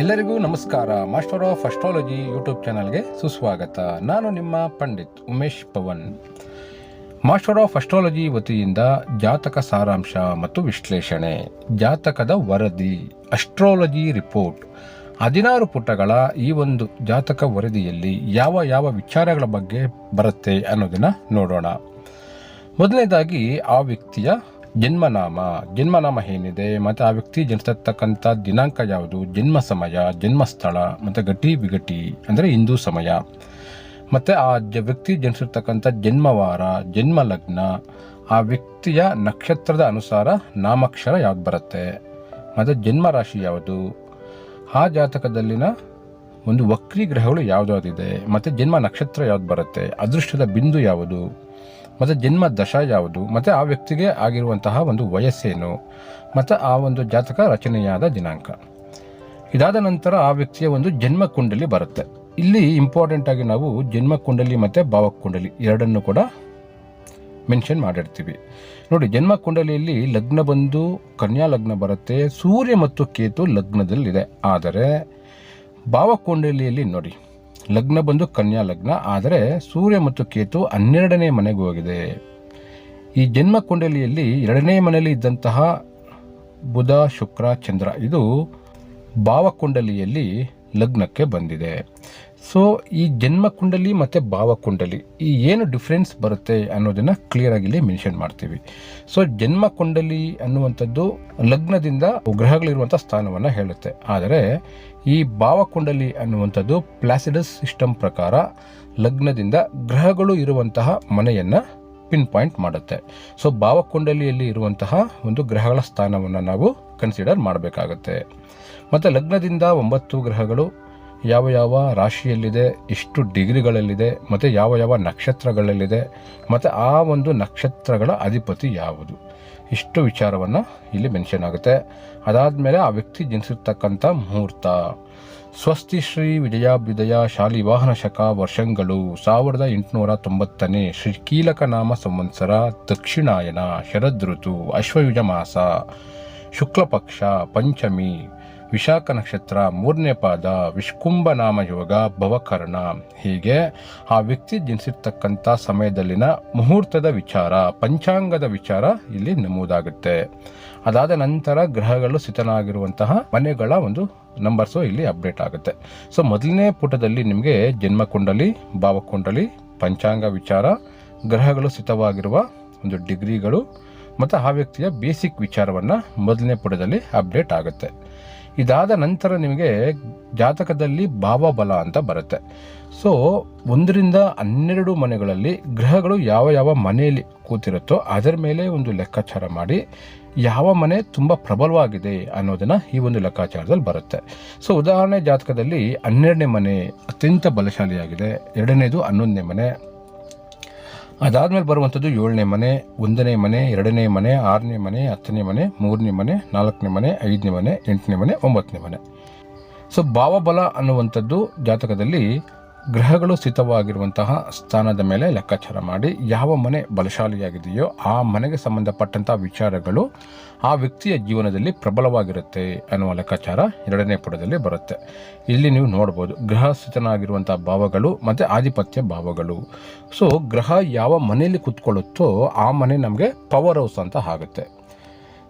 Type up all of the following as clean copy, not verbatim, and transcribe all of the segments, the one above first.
ಎಲ್ಲರಿಗೂ ನಮಸ್ಕಾರ. Master of astrology YouTube ಚಾನಲ್ಗೆ ಸುಸ್ವಾಗತ. ನಾನು ನಿಮ್ಮ Pandit Umesh Pavan. Master of astrology ವತಿಯಿಂದ ಜಾತಕ ಸಾರಾಂಶ ಮತ್ತು ವಿಶ್ಲೇಷಣೆ, ಜಾತಕದ ವರದಿ, ಅಸ್ಟ್ರಾಲಜಿ ರಿಪೋರ್ಟ್ 16 ಪುಟಗಳ ಈ ಒಂದು ಜಾತಕ ವರದಿಯಲ್ಲಿ ಯಾವ ಯಾವ ವಿಚಾರಗಳ ಬಗ್ಗೆ ಬರುತ್ತೆ ಅನ್ನೋದನ್ನ ನೋಡೋಣ. ಮೊದಲನೇದಾಗಿ ಆ ವ್ಯಕ್ತಿಯ ಜನ್ಮನಾಮ ಏನಿದೆ, ಮತ್ತು ಆ ವ್ಯಕ್ತಿ ಜನಿಸಿರ್ತಕ್ಕಂಥ ದಿನಾಂಕ ಯಾವುದು, ಜನ್ಮ ಸಮಯ, ಜನ್ಮಸ್ಥಳ, ಮತ್ತು ಗಟಿ ವಿಗಟಿ ಅಂದರೆ ಹಿಂದೂ ಸಮಯ, ಮತ್ತು ಆ ವ್ಯಕ್ತಿ ಜನಿಸಿರ್ತಕ್ಕಂಥ ಜನ್ಮವಾರ, ಜನ್ಮ ಲಗ್ನ, ಆ ವ್ಯಕ್ತಿಯ ನಕ್ಷತ್ರದ ಅನುಸಾರ ನಾಮಾಕ್ಷರ ಯಾವ್ದು ಬರುತ್ತೆ, ಮತ್ತು ಜನ್ಮರಾಶಿ ಯಾವುದು, ಆ ಜಾತಕದಲ್ಲಿನ ಒಂದು ವಕ್ರಿ ಗ್ರಹಗಳು ಯಾವುದಾದಿದೆ, ಮತ್ತು ಜನ್ಮ ನಕ್ಷತ್ರ ಯಾವ್ದು ಬರುತ್ತೆ, ಅದೃಷ್ಟದ ಬಿಂದು ಯಾವುದು, ಮತ್ತು ಜನ್ಮ ದಶ ಯಾವುದು, ಮತ್ತು ಆ ವ್ಯಕ್ತಿಗೆ ಆಗಿರುವಂತಹ ಒಂದು ವಯಸ್ಸೇನು, ಮತ್ತು ಆ ಒಂದು ಜಾತಕ ರಚನೆಯಾದ ದಿನಾಂಕ. ಇದಾದ ನಂತರ ಆ ವ್ಯಕ್ತಿಯ ಒಂದು ಜನ್ಮ ಕುಂಡಲಿ ಬರುತ್ತೆ. ಇಲ್ಲಿ ಇಂಪಾರ್ಟೆಂಟ್ ಆಗಿ ನಾವು ಜನ್ಮ ಕುಂಡಲಿ ಮತ್ತು ಭಾವಕುಂಡಲಿ ಎರಡನ್ನು ಕೂಡ ಮೆನ್ಷನ್ ಮಾಡಿರ್ತೀವಿ. ನೋಡಿ, ಜನ್ಮ ಕುಂಡಲಿಯಲ್ಲಿ ಲಗ್ನ ಬಂದು ಕನ್ಯಾ ಲಗ್ನ ಬರುತ್ತೆ, ಸೂರ್ಯ ಮತ್ತು ಕೇತು ಲಗ್ನದಲ್ಲಿದೆ. ಆದರೆ ಭಾವಕುಂಡಲಿಯಲ್ಲಿ ನೋಡಿ, ಲಗ್ನ ಬಂದು ಕನ್ಯಾ ಲಗ್ನ, ಆದರೆ ಸೂರ್ಯ ಮತ್ತು ಕೇತು 12ನೇ ಮನೆಗೆ ಹೋಗಿದೆ. ಈ ಜನ್ಮ ಕುಂಡಲಿಯಲ್ಲಿ 2ನೇ ಮನೆಯಲ್ಲಿ ಇದ್ದಂತಹ ಬುಧ, ಶುಕ್ರ, ಚಂದ್ರ ಇದು ಭಾವಕುಂಡಲಿಯಲ್ಲಿ ಲಗ್ನಕ್ಕೆ ಬಂದಿದೆ. ಸೊ ಈ ಜನ್ಮ ಕುಂಡಲಿ ಮತ್ತು ಭಾವಕುಂಡಲಿ ಈ ಏನು ಡಿಫ್ರೆನ್ಸ್ ಬರುತ್ತೆ ಅನ್ನೋದನ್ನ ಕ್ಲಿಯರ್ ಆಗಿ ಇಲ್ಲಿ ಮೆನ್ಷನ್ ಮಾಡ್ತೀವಿ. ಸೊ ಜನ್ಮ ಕುಂಡಲಿ ಅನ್ನುವಂಥದ್ದು ಲಗ್ನದಿಂದ ಗ್ರಹಗಳಿರುವಂಥ ಸ್ಥಾನವನ್ನು ಹೇಳುತ್ತೆ. ಆದರೆ ಈ ಭಾವಕುಂಡಲಿ ಅನ್ನುವಂಥದ್ದು ಪ್ಲಾಸಿಡಸ್ ಸಿಸ್ಟಮ್ ಪ್ರಕಾರ ಲಗ್ನದಿಂದ ಗ್ರಹಗಳು ಇರುವಂತಹ ಮನೆಯನ್ನು ಪಿನ್ ಪಾಯಿಂಟ್ ಮಾಡುತ್ತೆ. ಸೊ ಭಾವಕುಂಡಲಿಯಲ್ಲಿ ಇರುವಂತಹ ಒಂದು ಗ್ರಹಗಳ ಸ್ಥಾನವನ್ನು ನಾವು ಕನ್ಸಿಡರ್ ಮಾಡಬೇಕಾಗತ್ತೆ. ಮತ್ತು ಲಗ್ನದಿಂದ 9 ಗ್ರಹಗಳು ಯಾವ ಯಾವ ರಾಶಿಯಲ್ಲಿದೆ, ಎಷ್ಟು ಡಿಗ್ರಿಗಳಲ್ಲಿದೆ, ಮತ್ತು ಯಾವ ಯಾವ ನಕ್ಷತ್ರಗಳಲ್ಲಿದೆ, ಮತ್ತು ಆ ಒಂದು ನಕ್ಷತ್ರಗಳ ಅಧಿಪತಿ ಯಾವುದು, ಇಷ್ಟು ವಿಚಾರವನ್ನು ಇಲ್ಲಿ ಮೆನ್ಷನ್ ಆಗುತ್ತೆ. ಅದಾದಮೇಲೆ ಆ ವ್ಯಕ್ತಿ ಜನಿಸಿರ್ತಕ್ಕಂಥ ಮುಹೂರ್ತ, ಸ್ವಸ್ತಿ ಶ್ರೀ ವಿಜಯಾಭ್ಯುದಯ ಶಾಲಿವಾಹನ ಶಕ ವರ್ಷಗಳು 1890 ಶ್ರೀ ಕೀಲಕ ನಾಮ ಸಂವತ್ಸರ, ದಕ್ಷಿಣಾಯನ, ಶರದೃತು, ಅಶ್ವಯುಜ ಮಾಸ, ಶುಕ್ಲಪಕ್ಷ, ಪಂಚಮಿ, ವಿಶಾಖ ನಕ್ಷತ್ರ, 3ನೇ ಪಾದ, ವಿಷ್ಕುಂಭ ನಾಮ ಯೋಗ, ಭವಕರ್ಣ. ಹೀಗೆ ಆ ವ್ಯಕ್ತಿ ಜನಿಸಿರ್ತಕ್ಕಂಥ ಸಮಯದಲ್ಲಿನ ಮುಹೂರ್ತದ ವಿಚಾರ, ಪಂಚಾಂಗದ ವಿಚಾರ ಇಲ್ಲಿ ನಮೂದಾಗುತ್ತೆ. ಅದಾದ ನಂತರ ಗ್ರಹಗಳು ಸ್ಥಿತನಾಗಿರುವಂತಹ ಮನೆಗಳ ಒಂದು ನಂಬರ್ಸು ಇಲ್ಲಿ ಅಪ್ಡೇಟ್ ಆಗುತ್ತೆ. ಸೊ ಮೊದಲನೇ ಪುಟದಲ್ಲಿ ನಿಮಗೆ ಜನ್ಮಕುಂಡಲಿ, ಭಾವಕುಂಡಲಿ, ಪಂಚಾಂಗ ವಿಚಾರ, ಗ್ರಹಗಳು ಸ್ಥಿತವಾಗಿರುವ ಒಂದು ಡಿಗ್ರಿಗಳು, ಮತ್ತು ಆ ವ್ಯಕ್ತಿಯ ಬೇಸಿಕ್ ವಿಚಾರವನ್ನು ಮೊದಲನೇ ಪುಟದಲ್ಲಿ ಅಪ್ಡೇಟ್ ಆಗುತ್ತೆ. ಇದಾದ ನಂತರ ನಿಮಗೆ ಜಾತಕದಲ್ಲಿ ಭಾವಬಲ ಅಂತ ಬರುತ್ತೆ. ಸೊ 1ರಿಂದ 12 ಮನೆಗಳಲ್ಲಿ ಗ್ರಹಗಳು ಯಾವ ಯಾವ ಮನೆಯಲ್ಲಿ ಕೂತಿರುತ್ತೋ ಅದರ ಮೇಲೆ ಒಂದು ಲೆಕ್ಕಾಚಾರ ಮಾಡಿ ಯಾವ ಮನೆ ತುಂಬ ಪ್ರಬಲವಾಗಿದೆ ಅನ್ನೋದನ್ನು ಈ ಒಂದು ಲೆಕ್ಕಾಚಾರದಲ್ಲಿ ಬರುತ್ತೆ. ಸೊ ಉದಾಹರಣೆ, ಜಾತಕದಲ್ಲಿ 12ನೇ ಮನೆ ಅತ್ಯಂತ ಬಲಶಾಲಿಯಾಗಿದೆ, 2ನೇದು 11ನೇ ಮನೆ, ಅದಾದಮೇಲೆ ಬರುವಂಥದ್ದು 7ನೇ ಮನೆ, 1ನೇ ಮನೆ, 2ನೇ ಮನೆ, 6ನೇ ಮನೆ, 10ನೇ ಮನೆ, 3ನೇ ಮನೆ, 4ನೇ ಮನೆ, 5ನೇ ಮನೆ, 8ನೇ ಮನೆ, 9ನೇ ಮನೆ. ಸೊ ಭಾವಬಲ ಅನ್ನುವಂಥದ್ದು ಜಾತಕದಲ್ಲಿ ಗ್ರಹಗಳು ಸ್ಥಿತವಾಗಿರುವಂತಹ ಸ್ಥಾನದ ಮೇಲೆ ಲೆಕ್ಕಾಚಾರ ಮಾಡಿ ಯಾವ ಮನೆ ಬಲಶಾಲಿಯಾಗಿದೆಯೋ ಆ ಮನೆಗೆ ಸಂಬಂಧಪಟ್ಟಂಥ ವಿಚಾರಗಳು ಆ ವ್ಯಕ್ತಿಯ ಜೀವನದಲ್ಲಿ ಪ್ರಬಲವಾಗಿರುತ್ತೆ ಅನ್ನುವ ಲೆಕ್ಕಾಚಾರ 2ನೇ ಪುಟದಲ್ಲಿ ಬರುತ್ತೆ. ಇಲ್ಲಿ ನೀವು ನೋಡ್ಬೋದು ಗ್ರಹ ಸ್ಥಿತನಾಗಿರುವಂಥ ಭಾವಗಳು ಮತ್ತು ಆಧಿಪತ್ಯ ಭಾವಗಳು. ಸೊ ಗ್ರಹ ಯಾವ ಮನೆಯಲ್ಲಿ ಕೂತ್ಕೊಳ್ಳುತ್ತೋ ಆ ಮನೆ ನಮಗೆ ಪವರ್ ಹೌಸ್ ಅಂತ ಆಗುತ್ತೆ.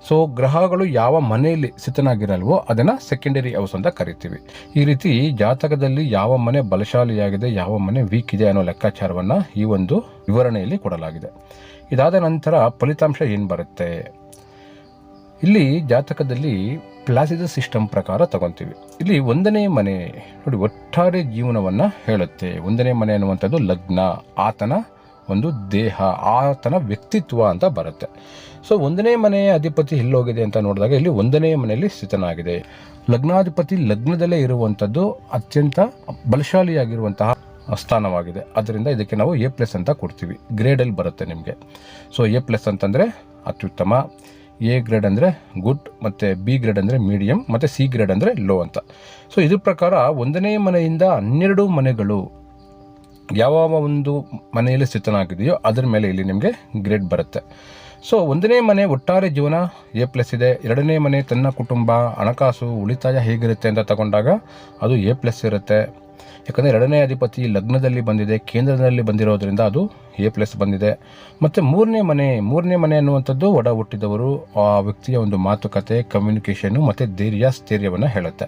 ಸೊ ಗ್ರಹಗಳು ಯಾವ ಮನೆಯಲ್ಲಿ ಸ್ಥಿತನಾಗಿರಲ್ವೋ ಅದನ್ನು ಸೆಕೆಂಡರಿ ಹೌಸ್ ಅಂತ ಕರಿತೀವಿ. ಈ ರೀತಿ ಜಾತಕದಲ್ಲಿ ಯಾವ ಮನೆ ಬಲಶಾಲಿಯಾಗಿದೆ, ಯಾವ ಮನೆ ವೀಕ್ ಇದೆ ಅನ್ನೋ ಲೆಕ್ಕಾಚಾರವನ್ನು ಈ ಒಂದು ವಿವರಣೆಯಲ್ಲಿ ಕೊಡಲಾಗಿದೆ. ಇದಾದ ನಂತರ ಫಲಿತಾಂಶ ಏನು ಬರುತ್ತೆ, ಇಲ್ಲಿ ಜಾತಕದಲ್ಲಿ ಪ್ಲಾಸಿಡಸ್ ಸಿಸ್ಟಮ್ ಪ್ರಕಾರ ತಗೊತೀವಿ. ಇಲ್ಲಿ 1ನೇ ಮನೆ ನೋಡಿ ಒಟ್ಟಾರೆ ಜೀವನವನ್ನು ಹೇಳುತ್ತೆ. 1ನೇ ಮನೆ ಅನ್ನುವಂಥದ್ದು ಲಗ್ನ, ಆತನ ಒಂದು ದೇಹ, ಆತನ ವ್ಯಕ್ತಿತ್ವ ಅಂತ ಬರುತ್ತೆ. ಸೊ 1ನೇ ಮನೆಯ ಅಧಿಪತಿ ಎಲ್ಲೋಗಿದೆ ಅಂತ ನೋಡಿದಾಗ ಇಲ್ಲಿ 1ನೇ ಮನೆಯಲ್ಲಿ ಸ್ಥಿತನಾಗಿದೆ. ಲಗ್ನಾಧಿಪತಿ ಲಗ್ನದಲ್ಲೇ ಇರುವಂಥದ್ದು ಅತ್ಯಂತ ಬಲಶಾಲಿಯಾಗಿರುವಂತಹ ಸ್ಥಾನವಾಗಿದೆ. ಅದರಿಂದ ಇದಕ್ಕೆ ನಾವು A+ ಅಂತ ಕೊಡ್ತೀವಿ. ಗ್ರೇಡಲ್ಲಿ ಬರುತ್ತೆ ನಿಮಗೆ. ಸೊ A+ ಅಂತಂದರೆ ಅತ್ಯುತ್ತಮ, A ಗ್ರೇಡ್ ಅಂದರೆ ಗುಡ್, ಮತ್ತು B ಗ್ರೇಡ್ ಅಂದರೆ ಮೀಡಿಯಂ, ಮತ್ತು C ಗ್ರೇಡ್ ಅಂದರೆ ಲೋ ಅಂತ. ಸೊ ಇದ್ರ ಪ್ರಕಾರ 1ನೇ ಮನೆಯಿಂದ 12 ಮನೆಗಳು ಯಾವ ಒಂದು ಮನೆಯಲ್ಲಿ ಸ್ಥಿತನಾಗಿದೆಯೋ ಅದರ ಮೇಲೆ ಇಲ್ಲಿ ನಿಮಗೆ ಗ್ರೇಡ್ ಬರುತ್ತೆ. ಸೊ 1ನೇ ಮನೆ ಒಟ್ಟಾರೆ ಜೀವನ A+ ಇದೆ. 2ನೇ ಮನೆ ತನ್ನ ಕುಟುಂಬ, ಹಣಕಾಸು, ಉಳಿತಾಯ ಹೇಗಿರುತ್ತೆ ಅಂತ ತಗೊಂಡಾಗ ಅದು A+ ಇರುತ್ತೆ. ಯಾಕಂದರೆ 2ನೇ ಅಧಿಪತಿ ಲಗ್ನದಲ್ಲಿ ಬಂದಿದೆ, ಕೇಂದ್ರದಲ್ಲಿ ಬಂದಿರೋದ್ರಿಂದ ಅದು A+ ಬಂದಿದೆ. ಮತ್ತು 3ನೇ ಮನೆ ಅನ್ನುವಂಥದ್ದು ಒಡ ಹುಟ್ಟಿದವರು, ಆ ವ್ಯಕ್ತಿಯ ಒಂದು ಮಾತುಕತೆ, ಕಮ್ಯುನಿಕೇಷನ್ನು ಮತ್ತು ಧೈರ್ಯ ಸ್ಥೈರ್ಯವನ್ನು ಹೇಳುತ್ತೆ.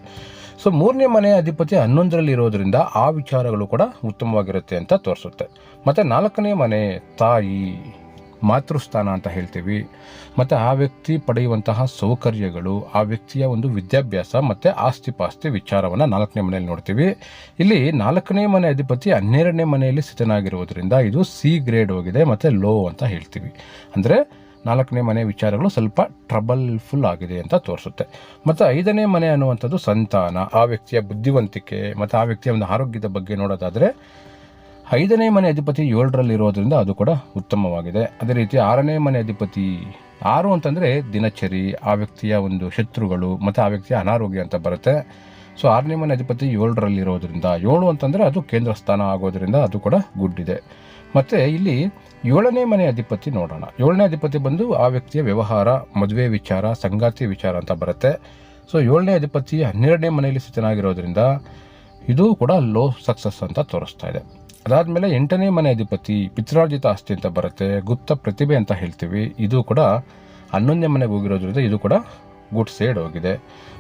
ಸೊ 3ನೇ ಮನೆ ಅಧಿಪತಿ 11ರಲ್ಲಿ ಇರೋದ್ರಿಂದ ಆ ವಿಚಾರಗಳು ಕೂಡ ಉತ್ತಮವಾಗಿರುತ್ತೆ ಅಂತ ತೋರಿಸುತ್ತೆ. ಮತ್ತು 4ನೇ ಮನೆ ತಾಯಿ, ಮಾತೃಸ್ಥಾನ ಅಂತ ಹೇಳ್ತೀವಿ. ಮತ್ತು ಆ ವ್ಯಕ್ತಿ ಪಡೆಯುವಂತಹ ಸೌಕರ್ಯಗಳು, ಆ ವ್ಯಕ್ತಿಯ ಒಂದು ವಿದ್ಯಾಭ್ಯಾಸ ಮತ್ತು ಆಸ್ತಿ ವಿಚಾರವನ್ನು 4ನೇ ಮನೆಯಲ್ಲಿ ನೋಡ್ತೀವಿ. ಇಲ್ಲಿ 4ನೇ ಮನೆ ಅಧಿಪತಿ 12ನೇ ಮನೆಯಲ್ಲಿ ಸ್ಥಿತನಾಗಿರುವುದರಿಂದ ಇದು C ಗ್ರೇಡ್ ಹೋಗಿದೆ ಮತ್ತು ಲೋ ಅಂತ ಹೇಳ್ತೀವಿ. ಅಂದರೆ 4ನೇ ಮನೆ ವಿಚಾರಗಳು ಸ್ವಲ್ಪ ಟ್ರಬಲ್ಫುಲ್ ಆಗಿದೆ ಅಂತ ತೋರಿಸುತ್ತೆ. ಮತ್ತು 5ನೇ ಮನೆ ಅನ್ನುವಂಥದ್ದು ಸಂತಾನ, ಆ ವ್ಯಕ್ತಿಯ ಬುದ್ಧಿವಂತಿಕೆ ಮತ್ತು ಆ ವ್ಯಕ್ತಿಯ ಒಂದು ಆರೋಗ್ಯದ ಬಗ್ಗೆ ನೋಡೋದಾದರೆ 5ನೇ ಮನೆ ಅಧಿಪತಿ 7ರಲ್ಲಿರೋದ್ರಿಂದ ಅದು ಕೂಡ ಉತ್ತಮವಾಗಿದೆ. ಅದೇ ರೀತಿ 6ನೇ ಮನೆ ಅಧಿಪತಿ 6 ಅಂತಂದರೆ ದಿನಚರಿ, ಆ ವ್ಯಕ್ತಿಯ ಒಂದು ಶತ್ರುಗಳು ಮತ್ತು ಆ ವ್ಯಕ್ತಿಯ ಅನಾರೋಗ್ಯ ಅಂತ ಬರುತ್ತೆ. ಸೊ 6ನೇ ಮನೆ ಅಧಿಪತಿ 7ರಲ್ಲಿರೋದ್ರಿಂದ 7 ಅಂತಂದರೆ ಅದು ಕೇಂದ್ರ ಸ್ಥಾನ ಆಗೋದ್ರಿಂದ ಅದು ಕೂಡ ಗುಡ್ ಇದೆ. ಮತ್ತು ಇಲ್ಲಿ 7ನೇ ಮನೆ ಅಧಿಪತಿ ನೋಡೋಣ. 7ನೇ ಅಧಿಪತಿ ಬಂದು ಆ ವ್ಯಕ್ತಿಯ ವ್ಯವಹಾರ, ಮದುವೆ ವಿಚಾರ, ಸಂಗಾತಿ ವಿಚಾರ ಅಂತ ಬರುತ್ತೆ. ಸೊ 7ನೇ ಅಧಿಪತಿ 12ನೇ ಮನೆಯಲ್ಲಿ ಸ್ಥಿತನಾಗಿರೋದ್ರಿಂದ ಇದು ಕೂಡ ಲೋ ಸಕ್ಸಸ್ ಅಂತ ತೋರಿಸ್ತಾ ಇದೆ. ಅದಾದಮೇಲೆ 8ನೇ ಮನೆ ಅಧಿಪತಿ ಪಿತ್ರಾರ್ಜಿತ ಆಸ್ತಿ ಅಂತ ಬರುತ್ತೆ, ಗುಪ್ತ ಪ್ರತಿಭೆ ಅಂತ ಹೇಳ್ತೀವಿ. ಇದು ಕೂಡ 11ನೇ ಮನೆಗೆ ಹೋಗಿರೋದ್ರಿಂದ ಇದು ಕೂಡ ಗುಡ್ ಸೈಡ್ ಹೋಗಿದೆ.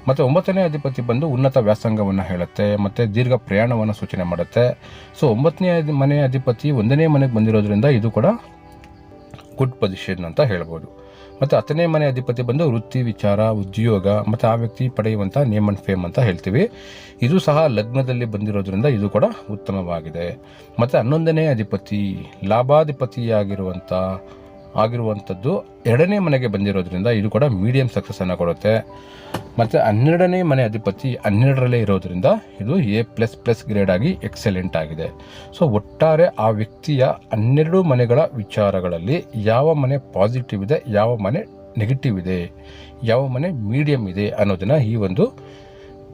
ಮತ್ತು 9ನೇ ಅಧಿಪತಿ ಬಂದು ಉನ್ನತ ವ್ಯಾಸಂಗವನ್ನು ಹೇಳುತ್ತೆ ಮತ್ತು ದೀರ್ಘ ಪ್ರಯಾಣವನ್ನು ಸೂಚನೆ ಮಾಡುತ್ತೆ. ಸೊ 9ನೇ ಮನೆ ಅಧಿಪತಿ 1ನೇ ಮನೆಗೆ ಬಂದಿರೋದ್ರಿಂದ ಇದು ಕೂಡ ಗುಡ್ ಪೊಸಿಷನ್ ಅಂತ ಹೇಳ್ಬೋದು. ಮತ್ತು 10ನೇ ಮನೆ ಅಧಿಪತಿ ಬಂದು ವೃತ್ತಿ ವಿಚಾರ, ಉದ್ಯೋಗ ಮತ್ತು ಆ ವ್ಯಕ್ತಿ ಪಡೆಯುವಂಥ ನೇಮ್ ಆ್ಯಂಡ್ ಫೇಮ್ ಅಂತ ಹೇಳ್ತೀವಿ. ಇದು ಸಹ ಲಗ್ನದಲ್ಲಿ ಬಂದಿರೋದ್ರಿಂದ ಇದು ಕೂಡ ಉತ್ತಮವಾಗಿದೆ. ಮತ್ತು 11ನೇ ಅಧಿಪತಿ ಲಾಭಾಧಿಪತಿಯಾಗಿರುವಂಥದ್ದು 2ನೇ ಮನೆಗೆ ಬಂದಿರೋದ್ರಿಂದ ಇದು ಕೂಡ ಮೀಡಿಯಂ ಸಕ್ಸಸ್ಸನ್ನು ಕೊಡುತ್ತೆ. ಮತ್ತು 12ನೇ ಮನೆ ಅಧಿಪತಿ 12ರಲ್ಲೇ ಇರೋದ್ರಿಂದ ಇದು A++ ಗ್ರೇಡ್ ಆಗಿ ಎಕ್ಸಲೆಂಟ್ ಆಗಿದೆ. ಸೊ ಒಟ್ಟಾರೆ ಆ ವ್ಯಕ್ತಿಯ 12 ಮನೆಗಳ ವಿಚಾರಗಳಲ್ಲಿ ಯಾವ ಮನೆ ಪಾಸಿಟಿವ್ ಇದೆ, ಯಾವ ಮನೆ ನೆಗೆಟಿವ್ ಇದೆ, ಯಾವ ಮನೆ ಮೀಡಿಯಮ್ ಇದೆ ಅನ್ನೋದನ್ನು ಈ ಒಂದು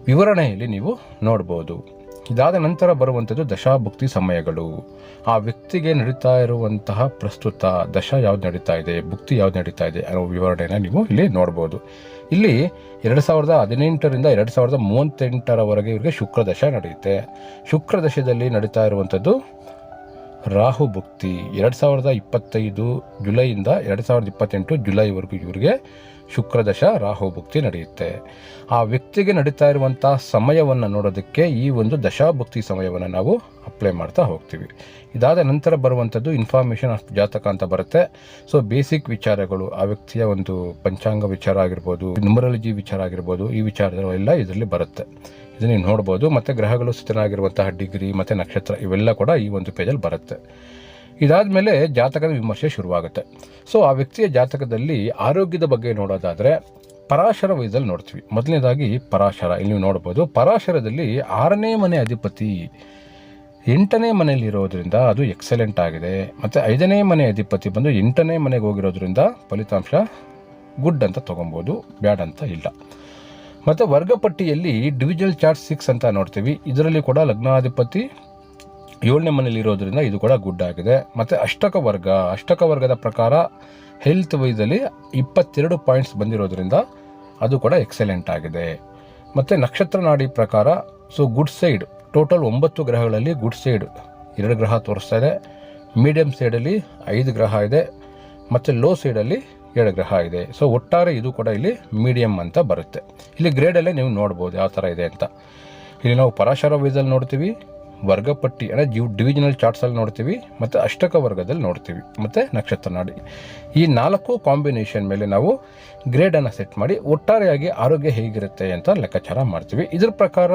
ವಿವರಣೆಯಲ್ಲಿ ನೀವು ನೋಡ್ಬೋದು. ಇದಾದ ನಂತರ ಬರುವಂಥದ್ದು ದಶಾಭುಕ್ತಿ ಸಮಯಗಳು. ಆ ವ್ಯಕ್ತಿಗೆ ನಡೀತಾ ಇರುವಂತಹ ಪ್ರಸ್ತುತ ದಶ ಯಾವ್ದು ನಡೀತಾ ಇದೆ, ಭುಕ್ತಿ ಯಾವ್ದು ನಡೀತಾ ಇದೆ ಅನ್ನೋ ವಿವರಣೆಯನ್ನು ನೀವು ಇಲ್ಲಿ ನೋಡ್ಬೋದು. ಇಲ್ಲಿ 2018ರಿಂದ 2038ರವರೆಗೆ ಇವರಿಗೆ ಶುಕ್ರ ದಶ ನಡೆಯುತ್ತೆ. ಶುಕ್ರ ದಶದಲ್ಲಿ ನಡೀತಾ ಇರುವಂಥದ್ದು ರಾಹು ಭುಕ್ತಿ. 2025 ಜುಲೈಯಿಂದ 2028 ಜುಲೈವರೆಗೂ ಇವರಿಗೆ ಶುಕ್ರದಶ ರಾಹು ಭುಕ್ತಿ ನಡೆಯುತ್ತೆ. ಆ ವ್ಯಕ್ತಿಗೆ ನಡೀತಾ ಇರುವಂಥ ಸಮಯವನ್ನು ನೋಡೋದಕ್ಕೆ ಈ ಒಂದು ದಶಾಭುಕ್ತಿ ಸಮಯವನ್ನು ನಾವು ಅಪ್ಲೈ ಮಾಡ್ತಾ ಹೋಗ್ತೀವಿ. ಇದಾದ ನಂತರ ಬರುವಂಥದ್ದು ಇನ್ಫಾರ್ಮೇಷನ್ ಆಫ್ ಜಾತಕ ಅಂತ ಬರುತ್ತೆ. ಸೊ ಬೇಸಿಕ್ ವಿಚಾರಗಳು, ಆ ವ್ಯಕ್ತಿಯ ಒಂದು ಪಂಚಾಂಗ ವಿಚಾರ ಆಗಿರ್ಬೋದು, ನ್ಯೂಮರಾಲಜಿ ವಿಚಾರ ಆಗಿರ್ಬೋದು, ಈ ವಿಚಾರಗಳೆಲ್ಲ ಇದರಲ್ಲಿ ಬರುತ್ತೆ. ಇದನ್ನು ನೀವು ನೋಡ್ಬೋದು. ಮತ್ತು ಗ್ರಹಗಳು ಸ್ಥಿತನಾಗಿರುವಂತಹ ಡಿಗ್ರಿ ಮತ್ತು ನಕ್ಷತ್ರ ಇವೆಲ್ಲ ಕೂಡ ಈ ಒಂದು ಪೇಜಲ್ಲಿ ಬರುತ್ತೆ. ಇದಾದ ಮೇಲೆ ಜಾತಕದ ವಿಮರ್ಶೆ ಶುರುವಾಗುತ್ತೆ. ಸೊ ಆ ವ್ಯಕ್ತಿಯ ಜಾತಕದಲ್ಲಿ ಆರೋಗ್ಯದ ಬಗ್ಗೆ ನೋಡೋದಾದರೆ ಪರಾಶರ ವೈಸಲ್ಲಿ ನೋಡ್ತೀವಿ. ಮೊದಲನೇದಾಗಿ ಪರಾಶರ ಇಲ್ಲಿ ನೀವು ನೋಡ್ಬೋದು. ಪರಾಶರದಲ್ಲಿ 6ನೇ ಮನೆ ಅಧಿಪತಿ 8ನೇ ಮನೆಯಲ್ಲಿರೋದ್ರಿಂದ ಅದು ಎಕ್ಸಲೆಂಟ್ ಆಗಿದೆ. ಮತ್ತು 5ನೇ ಮನೆ ಅಧಿಪತಿ ಬಂದು 8ನೇ ಮನೆಗೆ ಹೋಗಿರೋದ್ರಿಂದ ಫಲಿತಾಂಶ ಗುಡ್ ಅಂತ ತೊಗೊಬೋದು, ಬ್ಯಾಡ್ ಅಂತ ಇಲ್ಲ. ಮತ್ತು ವರ್ಗಪಟ್ಟಿಯಲ್ಲಿ ಡಿವಿಜುವಲ್ ಚಾರ್ಟ್ 6 ಅಂತ ನೋಡ್ತೀವಿ. ಇದರಲ್ಲಿ ಕೂಡ ಲಗ್ನಾಧಿಪತಿ 7ನೇ ಮನೆಯಲ್ಲಿರೋದ್ರಿಂದ ಇದು ಕೂಡ ಗುಡ್ ಆಗಿದೆ. ಮತ್ತು ಅಷ್ಟಕ ವರ್ಗದ ಪ್ರಕಾರ ಹೆಲ್ತ್ ವೈಸಲ್ಲಿ 22 ಪಾಯಿಂಟ್ಸ್ ಬಂದಿರೋದ್ರಿಂದ ಅದು ಕೂಡ ಎಕ್ಸಲೆಂಟ್ ಆಗಿದೆ. ಮತ್ತು ನಕ್ಷತ್ರ ನಾಡಿ ಪ್ರಕಾರ ಸೊ ಗುಡ್ ಸೈಡ್ ಟೋಟಲ್ 9 ಗ್ರಹಗಳಲ್ಲಿ ಗುಡ್ ಸೈಡ್ 2 ಗ್ರಹ ತೋರಿಸ್ತಾ ಇದೆ, ಮೀಡಿಯಮ್ ಸೈಡಲ್ಲಿ 5 ಗ್ರಹ ಇದೆ ಮತ್ತು ಲೋ ಸೈಡಲ್ಲಿ 7 ಗ್ರಹ ಇದೆ. ಸೊ ಒಟ್ಟಾರೆ ಇದು ಕೂಡ ಇಲ್ಲಿ ಮೀಡಿಯಮ್ ಅಂತ ಬರುತ್ತೆ. ಇಲ್ಲಿ ಗ್ರೇಡಲ್ಲೇ ನೀವು ನೋಡ್ಬೋದು ಯಾವ ಥರ ಇದೆ ಅಂತ. ಇಲ್ಲಿ ನಾವು ಪರಾಶರ ವೈಸಲ್ಲಿ ನೋಡ್ತೀವಿ, ವರ್ಗಪಟ್ಟಿ ಅಂದರೆ ಡಿವಿಷನಲ್ ಚಾರ್ಟ್ಸಲ್ಲಿ ನೋಡ್ತೀವಿ, ಮತ್ತು ಅಷ್ಟಕ ವರ್ಗದಲ್ಲಿ ನೋಡ್ತೀವಿ, ಮತ್ತು ನಕ್ಷತ್ರ ನಾಡಿ. ಈ 4 ಕಾಂಬಿನೇಷನ್ ಮೇಲೆ ನಾವು ಗ್ರೇಡನ್ನು ಸೆಟ್ ಮಾಡಿ ಒಟ್ಟಾರೆಯಾಗಿ ಆರೋಗ್ಯ ಹೇಗಿರುತ್ತೆ ಅಂತ ಲೆಕ್ಕಾಚಾರ ಮಾಡ್ತೀವಿ. ಇದರ ಪ್ರಕಾರ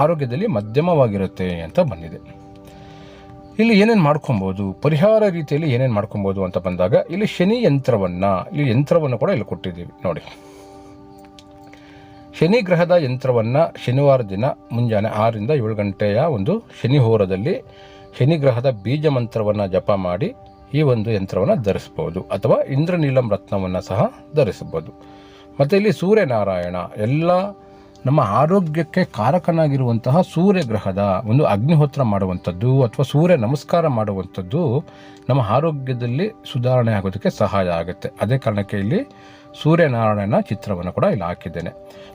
ಆರೋಗ್ಯದಲ್ಲಿ ಮಧ್ಯಮವಾಗಿರುತ್ತೆ ಅಂತ ಬಂದಿದೆ. ಇಲ್ಲಿ ಏನೇನು ಮಾಡ್ಕೊಬೋದು, ಪರಿಹಾರ ರೀತಿಯಲ್ಲಿ ಏನೇನು ಮಾಡ್ಕೊಬೋದು ಅಂತ ಬಂದಾಗ ಇಲ್ಲಿ ಶನಿ ಯಂತ್ರವನ್ನು ಕೂಡ ಇಲ್ಲಿ ಕೊಟ್ಟಿದ್ದೀವಿ ನೋಡಿ. ಶನಿ ಗ್ರಹದ ಯಂತ್ರವನ್ನು ಶನಿವಾರ ದಿನ ಮುಂಜಾನೆ 6ರಿಂದ 7 ಗಂಟೆಯ ಒಂದು ಶನಿ ಹೋರದಲ್ಲಿ ಶನಿ ಗ್ರಹದ ಬೀಜ ಮಂತ್ರವನ್ನು ಜಪ ಮಾಡಿ ಈ ಒಂದು ಯಂತ್ರವನ್ನು ಧರಿಸ್ಬೋದು, ಅಥವಾ ಇಂದ್ರನೀಲಂ ರತ್ನವನ್ನು ಸಹ ಧರಿಸ್ಬೋದು. ಮತ್ತು ಇಲ್ಲಿ ಸೂರ್ಯನಾರಾಯಣ ಎಲ್ಲ ನಮ್ಮ ಆರೋಗ್ಯಕ್ಕೆ ಕಾರಕನಾಗಿರುವಂತಹ ಸೂರ್ಯಗ್ರಹದ ಒಂದು ಅಗ್ನಿಹೋತ್ರ ಮಾಡುವಂಥದ್ದು ಅಥವಾ ಸೂರ್ಯ ನಮಸ್ಕಾರ ಮಾಡುವಂಥದ್ದು ನಮ್ಮ ಆರೋಗ್ಯದಲ್ಲಿ ಸುಧಾರಣೆ ಆಗೋದಕ್ಕೆ ಸಹಾಯ ಆಗುತ್ತೆ. ಅದೇ ಕಾರಣಕ್ಕೆ ಇಲ್ಲಿ ಸೂರ್ಯನಾರಾಯಣನ ಚಿತ್ರವನ್ನು ಕೂಡ ಇಲ್ಲಿ ಹಾಕಿದ್ದೇನೆ.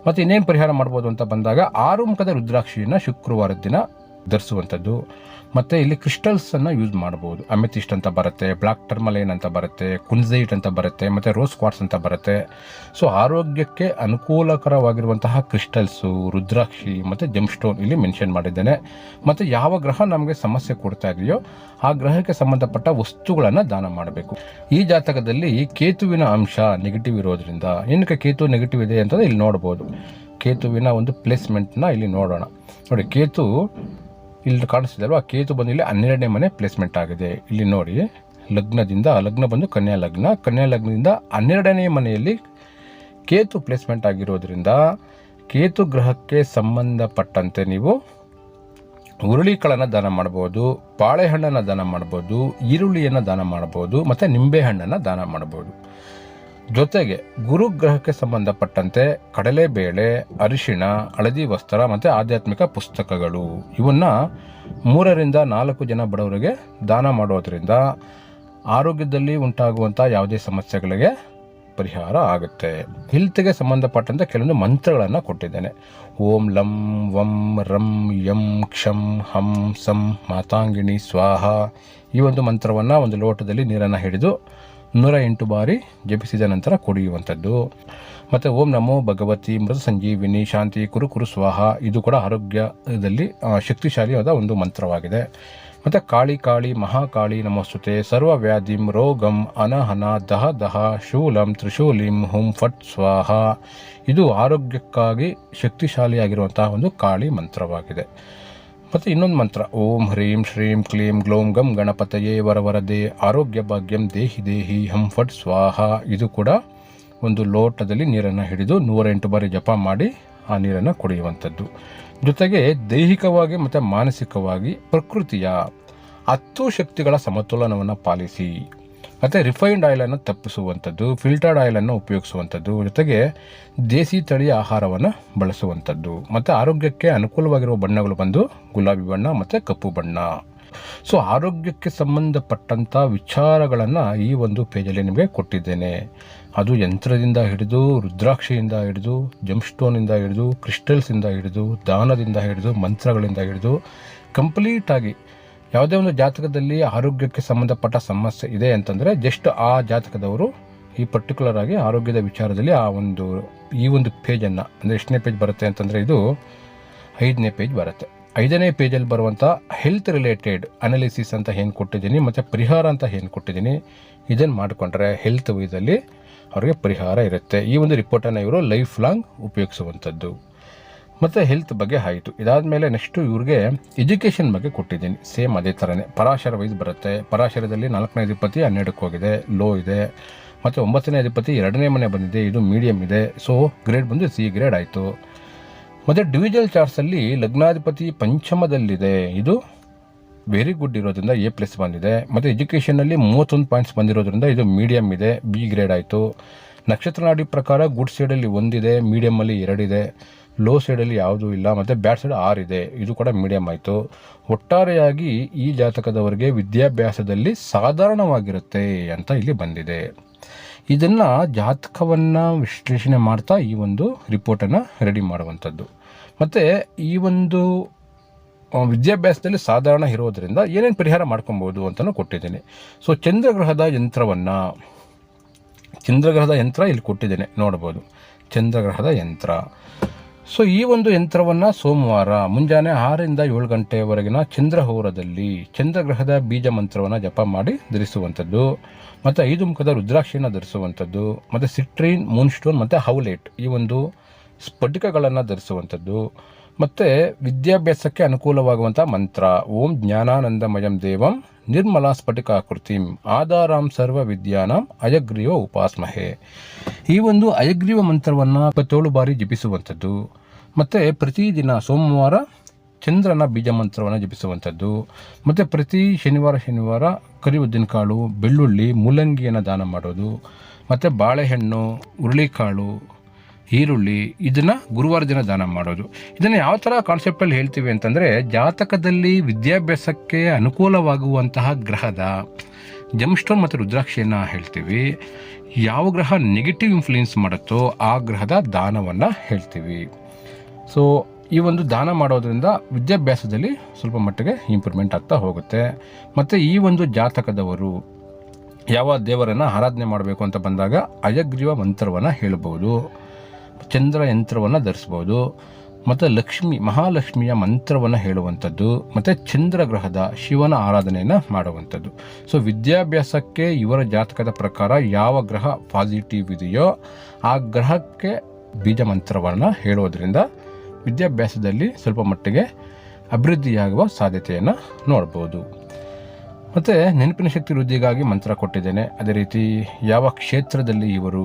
ಮತ್ತು ಇನ್ನೇನು ಪರಿಹಾರ ಮಾಡ್ಬೋದು ಅಂತ ಬಂದಾಗ 6 ಮುಖದ ರುದ್ರಾಕ್ಷಿಯನ್ನು ಶುಕ್ರವಾರದ ದಿನ ಧರಿಸುವಂಥದ್ದು. ಮತ್ತು ಇಲ್ಲಿ ಕ್ರಿಸ್ಟಲ್ಸನ್ನು ಯೂಸ್ ಮಾಡ್ಬೋದು. ಅಮೆಥಿಸ್ಟ್ ಅಂತ ಬರುತ್ತೆ, ಬ್ಲಾಕ್ ಟರ್ಮಲೈನ್ ಅಂತ ಬರುತ್ತೆ, ಕುನ್ಸೈಟ್ ಅಂತ ಬರುತ್ತೆ, ಮತ್ತು ರೋಸ್ ಕ್ವಾರ್ಟ್ಸ್ ಅಂತ ಬರುತ್ತೆ. ಸೊ ಆರೋಗ್ಯಕ್ಕೆ ಅನುಕೂಲಕರವಾಗಿರುವಂತಹ ಕ್ರಿಸ್ಟಲ್ಸು, ರುದ್ರಾಕ್ಷಿ ಮತ್ತು ಜೆಮ್ ಸ್ಟೋನ್ ಇಲ್ಲಿ ಮೆನ್ಷನ್ ಮಾಡಿದ್ದೇನೆ. ಮತ್ತು ಯಾವ ಗ್ರಹ ನಮಗೆ ಸಮಸ್ಯೆ ಕೊಡ್ತಾ ಇದೆಯೋ ಆ ಗ್ರಹಕ್ಕೆ ಸಂಬಂಧಪಟ್ಟ ವಸ್ತುಗಳನ್ನು ದಾನ ಮಾಡಬೇಕು. ಈ ಜಾತಕದಲ್ಲಿ ಕೇತುವಿನ ಅಂಶ ನೆಗೆಟಿವ್ ಇರೋದ್ರಿಂದ, ಏನಕ್ಕೆ ಕೇತು ನೆಗೆಟಿವ್ ಇದೆ ಅಂತಂದರೆ ಇಲ್ಲಿ ನೋಡ್ಬೋದು. ಕೇತುವಿನ ಒಂದು ಪ್ಲೇಸ್ಮೆಂಟ್ನ ಇಲ್ಲಿ ನೋಡೋಣ. ನೋಡಿ, ಕೇತು ಇಲ್ಲಿ ಕಾಣಿಸ್ತಿದೆ ಆ ಕೇತು ಬಂದು ಇಲ್ಲಿ 12ನೇ ಮನೆ ಪ್ಲೇಸ್ಮೆಂಟ್ ಆಗಿದೆ. ಇಲ್ಲಿ ನೋಡಿ, ಲಗ್ನ ಬಂದು ಕನ್ಯಾ ಲಗ್ನದಿಂದ 12ನೇ ಮನೆಯಲ್ಲಿ ಕೇತು ಪ್ಲೇಸ್ಮೆಂಟ್ ಆಗಿರೋದ್ರಿಂದ ಕೇತು ಗ್ರಹಕ್ಕೆ ಸಂಬಂಧಪಟ್ಟಂತೆ ನೀವು ಹುರುಳಿಕಾಳನ್ನು ದಾನ ಮಾಡ್ಬೋದು, ಬಾಳೆಹಣ್ಣನ್ನು ದಾನ ಮಾಡ್ಬೋದು, ಈರುಳ್ಳಿಯನ್ನು ದಾನ ಮಾಡ್ಬೋದು, ಮತ್ತು ನಿಂಬೆಹಣ್ಣನ್ನು ದಾನ ಮಾಡ್ಬೋದು. ಜೊತೆಗೆ ಗುರುಗ್ರಹಕ್ಕೆ ಸಂಬಂಧಪಟ್ಟಂತೆ ಕಡಲೆಬೇಳೆ, ಅರಿಶಿಣ, ಹಳದಿ ವಸ್ತ್ರ ಮತ್ತು ಆಧ್ಯಾತ್ಮಿಕ ಪುಸ್ತಕಗಳು ಇವನ್ನು 3 ರಿಂದ 4 ಜನ ಬಡವರಿಗೆ ದಾನ ಮಾಡೋದರಿಂದ ಆರೋಗ್ಯದಲ್ಲಿ ಉಂಟಾಗುವಂಥ ಯಾವುದೇ ಸಮಸ್ಯೆಗಳಿಗೆ ಪರಿಹಾರ ಆಗುತ್ತೆ. ಹೆಲ್ತ್ಗೆ ಸಂಬಂಧಪಟ್ಟಂತೆ ಕೆಲವೊಂದು ಮಂತ್ರಗಳನ್ನು ಕೊಟ್ಟಿದ್ದೇನೆ. ಓಂ ಲಂ ವಂ ರಂ ಯಂ ಕ್ಷಂ ಹಂ ಸಂ ಮಾತಾಂಗಿಣಿ ಸ್ವಾಹ. ಈ ಒಂದು ಮಂತ್ರವನ್ನು ಒಂದು ಲೋಟದಲ್ಲಿ ನೀರನ್ನು ಹಿಡಿದು 108 ಬಾರಿ ಜಪಿಸಿದ ನಂತರ ಕುಡಿಯುವಂಥದ್ದು. ಮತ್ತು ಓಂ ನಮೋ ಭಗವತಿ ಮೃತ ಸಂಜೀವಿನಿ ಶಾಂತಿ ಕುರು ಸ್ವಾಹ. ಇದು ಕೂಡ ಆರೋಗ್ಯದಲ್ಲಿ ಶಕ್ತಿಶಾಲಿಯಾದ ಒಂದು ಮಂತ್ರವಾಗಿದೆ. ಮತ್ತು ಕಾಳಿ ಮಹಾಕಾಳಿ ನಮೋಸ್ತುತೆ ಸರ್ವವ್ಯಾಧಿಂ ರೋಗಂ ಅನಹನ ದಹ ಶೂಲಂ ತ್ರಿಶೂಲಿಂ ಹುಂ ಫಟ್ ಸ್ವಾಹ. ಇದು ಆರೋಗ್ಯಕ್ಕಾಗಿ ಶಕ್ತಿಶಾಲಿಯಾಗಿರುವಂತಹ ಒಂದು ಕಾಳಿ ಮಂತ್ರವಾಗಿದೆ. ಮತ್ತು ಇನ್ನೊಂದು ಮಂತ್ರ ಓಂ ಹ್ರೀಂ ಶ್ರೀಂ ಕ್ಲೀಂ ಗ್ಲೋಂ ಗಂ ಗಣಪತಯೇ ವರವರದೆ ಆರೋಗ್ಯ ಭಾಗ್ಯಂ ದೇಹಿ ಹಂ ಫಟ್ ಸ್ವಾಹ. ಇದು ಕೂಡ ಒಂದು ಲೋಟದಲ್ಲಿ ನೀರನ್ನು ಹಿಡಿದು 108 ಬಾರಿ ಜಪ ಮಾಡಿ ಆ ನೀರನ್ನು ಕುಡಿಯುವಂಥದ್ದು. ಜೊತೆಗೆ ದೈಹಿಕವಾಗಿ ಮತ್ತು ಮಾನಸಿಕವಾಗಿ ಪ್ರಕೃತಿಯ 10 ಶಕ್ತಿಗಳ ಸಮತೋಲನವನ್ನು ಪಾಲಿಸಿ. ಮತ್ತು ರಿಫೈನ್ಡ್ ಆಯಿಲನ್ನು ತಪ್ಪಿಸುವಂಥದ್ದು, ಫಿಲ್ಟರ್ಡ್ ಆಯಿಲನ್ನು ಉಪಯೋಗಿಸುವಂಥದ್ದು, ಜೊತೆಗೆ ದೇಸಿ ತಳಿಯ ಆಹಾರವನ್ನು ಬಳಸುವಂಥದ್ದು. ಮತ್ತು ಆರೋಗ್ಯಕ್ಕೆ ಅನುಕೂಲವಾಗಿರುವ ಬಣ್ಣಗಳು ಬಂದು ಗುಲಾಬಿ ಬಣ್ಣ ಮತ್ತು ಕಪ್ಪು ಬಣ್ಣ. ಸೊ ಆರೋಗ್ಯಕ್ಕೆ ಸಂಬಂಧಪಟ್ಟಂಥ ವಿಚಾರಗಳನ್ನು ಈ ಒಂದು ಪೇಜಲ್ಲಿ ನಿಮಗೆ ಕೊಟ್ಟಿದ್ದೇನೆ. ಅದು ಯಂತ್ರದಿಂದ ಹಿಡಿದು, ರುದ್ರಾಕ್ಷಿಯಿಂದ ಹಿಡಿದು, ಜೆಮ್ ಸ್ಟೋನಿಂದ ಹಿಡಿದು, ಕ್ರಿಸ್ಟಲ್ಸಿಂದ ಹಿಡಿದು, ದಾನದಿಂದ ಹಿಡಿದು, ಮಂತ್ರಗಳಿಂದ ಹಿಡಿದು ಕಂಪ್ಲೀಟಾಗಿ ಯಾವುದೇ ಒಂದು ಜಾತಕದಲ್ಲಿ ಆರೋಗ್ಯಕ್ಕೆ ಸಂಬಂಧಪಟ್ಟ ಸಮಸ್ಯೆ ಇದೆ ಅಂತಂದರೆ ಜಸ್ಟ್ ಆ ಜಾತಕದವರು ಈ ಪರ್ಟಿಕ್ಯುಲರ್ ಆಗಿ ಆರೋಗ್ಯದ ವಿಚಾರದಲ್ಲಿ ಈ ಒಂದು ಪೇಜನ್ನು, ಅಂದರೆ ಎಷ್ಟನೇ ಪೇಜ್ ಬರುತ್ತೆ ಅಂತಂದರೆ ಇದು 5ನೇ ಪೇಜ್ ಬರುತ್ತೆ. 5ನೇ ಪೇಜಲ್ಲಿ ಬರುವಂಥ ಹೆಲ್ತ್ ರಿಲೇಟೆಡ್ ಅನಾಲಿಸಿಸ್ ಅಂತ ಏನು ಕೊಟ್ಟಿದ್ದೀನಿ ಮತ್ತು ಪರಿಹಾರ ಅಂತ ಏನು ಕೊಟ್ಟಿದ್ದೀನಿ, ಇದನ್ನು ಮಾಡಿಕೊಂಡ್ರೆ ಹೆಲ್ತ್ ವೈಸಲ್ಲಿ ಅವರಿಗೆ ಪರಿಹಾರ ಇರುತ್ತೆ. ಈ ಒಂದು ರಿಪೋರ್ಟನ್ನು ಇವರು ಲೈಫ್ ಲಾಂಗ್ ಉಪಯೋಗಿಸುವಂಥದ್ದು. ಮತ್ತು ಹೆಲ್ತ್ ಬಗ್ಗೆ ಆಯಿತು. ಇದಾದಮೇಲೆ ನೆಕ್ಸ್ಟು ಇವ್ರಿಗೆ ಎಜುಕೇಷನ್ ಬಗ್ಗೆ ಕೊಟ್ಟಿದ್ದೀನಿ. ಸೇಮ್ ಅದೇ ಥರನೇ ಪರಾಶರ ವೈಸ್ ಬರುತ್ತೆ. ಪರಾಶರದಲ್ಲಿ 4ನೇ ಅಧಿಪತಿ 12ಕ್ಕೆ ಹೋಗಿದೆ, ಲೋ ಇದೆ. ಮತ್ತು 9ನೇ ಅಧಿಪತಿ 2ನೇ ಮನೆ ಬಂದಿದೆ, ಇದು ಮೀಡಿಯಮ್ ಇದೆ. ಸೊ ಗ್ರೇಡ್ ಬಂದು ಸಿ ಗ್ರೇಡ್ ಆಯಿತು. ಮತ್ತು ಡಿವಿಜುವಲ್ ಚಾರ್ಟ್ಸಲ್ಲಿ ಲಗ್ನಾಧಿಪತಿ ಪಂಚಮದಲ್ಲಿದೆ, ಇದು ವೆರಿ ಗುಡ್ ಇರೋದ್ರಿಂದ A+ ಬಂದಿದೆ. ಮತ್ತು ಎಜುಕೇಷನಲ್ಲಿ 31 ಪಾಯಿಂಟ್ಸ್ ಬಂದಿರೋದ್ರಿಂದ ಇದು ಮೀಡಿಯಮ್ ಇದೆ, ಬಿ ಗ್ರೇಡ್ ಆಯಿತು. ನಕ್ಷತ್ರ ನಾಡಿ ಪ್ರಕಾರ ಗುಡ್ ಸೈಡಲ್ಲಿ 1 ಇದೆ, ಮೀಡಿಯಮಲ್ಲಿ 2 ಇದೆ, ಲೋ ಸೈಡಲ್ಲಿ ಯಾವುದೂ ಇಲ್ಲ, ಮತ್ತು ಬ್ಯಾಡ್ ಸೈಡ್ 6 ಇದೆ, ಇದು ಕೂಡ ಮೀಡಿಯಮ್ ಆಯಿತು. ಒಟ್ಟಾರೆಯಾಗಿ ಈ ಜಾತಕದವರಿಗೆ ವಿದ್ಯಾಭ್ಯಾಸದಲ್ಲಿ ಸಾಧಾರಣವಾಗಿರುತ್ತೆ ಅಂತ ಇಲ್ಲಿ ಬಂದಿದೆ. ಇದನ್ನು ಜಾತಕವನ್ನು ವಿಶ್ಲೇಷಣೆ ಮಾಡ್ತಾ ಈ ಒಂದು ರಿಪೋರ್ಟನ್ನು ರೆಡಿ ಮಾಡುವಂಥದ್ದು. ಮತ್ತು ಈ ಒಂದು ವಿದ್ಯಾಭ್ಯಾಸದಲ್ಲಿ ಸಾಧಾರಣ ಇರೋದರಿಂದ ಏನೇನು ಪರಿಹಾರ ಮಾಡ್ಕೊಬೋದು ಅಂತಲೂ ಕೊಟ್ಟಿದ್ದೀನಿ. ಸೊ ಚಂದ್ರಗ್ರಹದ ಯಂತ್ರ ಇಲ್ಲಿ ಕೊಟ್ಟಿದ್ದೇನೆ, ನೋಡ್ಬೋದು ಚಂದ್ರಗ್ರಹದ ಯಂತ್ರ. ಸೊ ಈ ಒಂದು ಯಂತ್ರವನ್ನು ಸೋಮವಾರ ಮುಂಜಾನೆ 6 ರಿಂದ 7 ಗಂಟೆವರೆಗಿನ ಚಂದ್ರಹೋರದಲ್ಲಿ ಚಂದ್ರಗ್ರಹದ ಬೀಜ ಮಂತ್ರವನ್ನು ಜಪ ಮಾಡಿ ಧರಿಸುವಂಥದ್ದು. ಮತ್ತು 5 ಮುಖದ ರುದ್ರಾಕ್ಷಿಯನ್ನು ಧರಿಸುವಂಥದ್ದು. ಮತ್ತು ಸಿಟ್ರೀನ್, ಮೂನ್ಸ್ಟೋನ್ ಮತ್ತು ಹೌಲೇಟ್ ಈ ಒಂದು ಸ್ಫಟಿಕಗಳನ್ನು ಧರಿಸುವಂಥದ್ದು. ಮತ್ತು ವಿದ್ಯಾಭ್ಯಾಸಕ್ಕೆ ಅನುಕೂಲವಾಗುವಂಥ ಮಂತ್ರ ಓಂ ಜ್ಞಾನಾನಂದಮಯಂ ದೇವಂ ನಿರ್ಮಲಾ ಸ್ಫಟಿಕಾಕೃತಿಂ ಆಧಾರಾಂ ಸರ್ವ ವಿದ್ಯಾನಾಂ ಅಯಗ್ರೀವ ಉಪಾಸ್ಮಹೆ. ಈ ಒಂದು ಅಯಗ್ರೀವ ಮಂತ್ರವನ್ನು 27 ಬಾರಿ ಜಪಿಸುವಂಥದ್ದು. ಮತ್ತು ಪ್ರತಿದಿನ ಸೋಮವಾರ ಚಂದ್ರನ ಬೀಜ ಮಂತ್ರವನ್ನು ಜಪಿಸುವಂಥದ್ದು. ಮತ್ತು ಪ್ರತಿ ಶನಿವಾರ ಕರಿ ಉದ್ದಿನಕಾಳು, ಬೆಳ್ಳುಳ್ಳಿ, ಮೂಲಂಗಿಯನ್ನು ದಾನ ಮಾಡೋದು. ಮತ್ತು ಬಾಳೆಹಣ್ಣು, ಹುರುಳಿಕಾಳು ಈರುಳ್ಳಿ, ಇದನ್ನು ಗುರುವಾರ ದಿನ ದಾನ ಮಾಡೋದು. ಇದನ್ನು ಯಾವ ಥರ ಕಾನ್ಸೆಪ್ಟಲ್ಲಿ ಹೇಳ್ತೀವಿ ಅಂತಂದರೆ, ಜಾತಕದಲ್ಲಿ ವಿದ್ಯಾಭ್ಯಾಸಕ್ಕೆ ಅನುಕೂಲವಾಗುವಂತಹ ಗ್ರಹದ ಜಮ್ಸ್ಟೋನ್ ಮತ್ತು ರುದ್ರಾಕ್ಷಿಯನ್ನು ಹೇಳ್ತೀವಿ. ಯಾವ ಗ್ರಹ ನೆಗೆಟಿವ್ ಇನ್ಫ್ಲೂಯೆನ್ಸ್ ಮಾಡುತ್ತೋ ಆ ಗ್ರಹದ ದಾನವನ್ನು ಹೇಳ್ತೀವಿ. ಸೊ ಈ ಒಂದು ದಾನ ಮಾಡೋದ್ರಿಂದ ವಿದ್ಯಾಭ್ಯಾಸದಲ್ಲಿ ಸ್ವಲ್ಪ ಮಟ್ಟಿಗೆ ಇಂಪ್ರೂವ್ಮೆಂಟ್ ಆಗ್ತಾ ಹೋಗುತ್ತೆ. ಮತ್ತು ಈ ಒಂದು ಜಾತಕದವರು ಯಾವ ದೇವರನ್ನು ಆರಾಧನೆ ಮಾಡಬೇಕು ಅಂತ ಬಂದಾಗ ಅಯಗ್ರೀವ ಮಂತ್ರವನ್ನು ಹೇಳ್ಬೋದು, ಚಂದ್ರ ಯಂತ್ರವನ್ನು ಧರಿಸ್ಬೋದು, ಮತ್ತು ಮಹಾಲಕ್ಷ್ಮಿಯ ಮಂತ್ರವನ್ನು ಹೇಳುವಂಥದ್ದು, ಮತ್ತು ಚಂದ್ರಗ್ರಹದ ಶಿವನ ಆರಾಧನೆಯನ್ನು ಮಾಡುವಂಥದ್ದು. ಸೊ ವಿದ್ಯಾಭ್ಯಾಸಕ್ಕೆ ಇವರ ಜಾತಕದ ಪ್ರಕಾರ ಯಾವ ಗ್ರಹ ಪಾಸಿಟಿವ್ ಇದೆಯೋ ಆ ಗ್ರಹಕ್ಕೆ ಬೀಜ ಮಂತ್ರವನ್ನು ಹೇಳೋದ್ರಿಂದ ವಿದ್ಯಾಭ್ಯಾಸದಲ್ಲಿ ಸ್ವಲ್ಪ ಮಟ್ಟಿಗೆ ಅಭಿವೃದ್ಧಿಯಾಗುವ ಸಾಧ್ಯತೆಯನ್ನು ನೋಡ್ಬೋದು. ಮತ್ತು ನೆನಪಿನ ಶಕ್ತಿ ವೃದ್ಧಿಗಾಗಿ ಮಂತ್ರ ಕೊಟ್ಟಿದ್ದೇನೆ. ಅದೇ ರೀತಿ ಯಾವ ಕ್ಷೇತ್ರದಲ್ಲಿ ಇವರು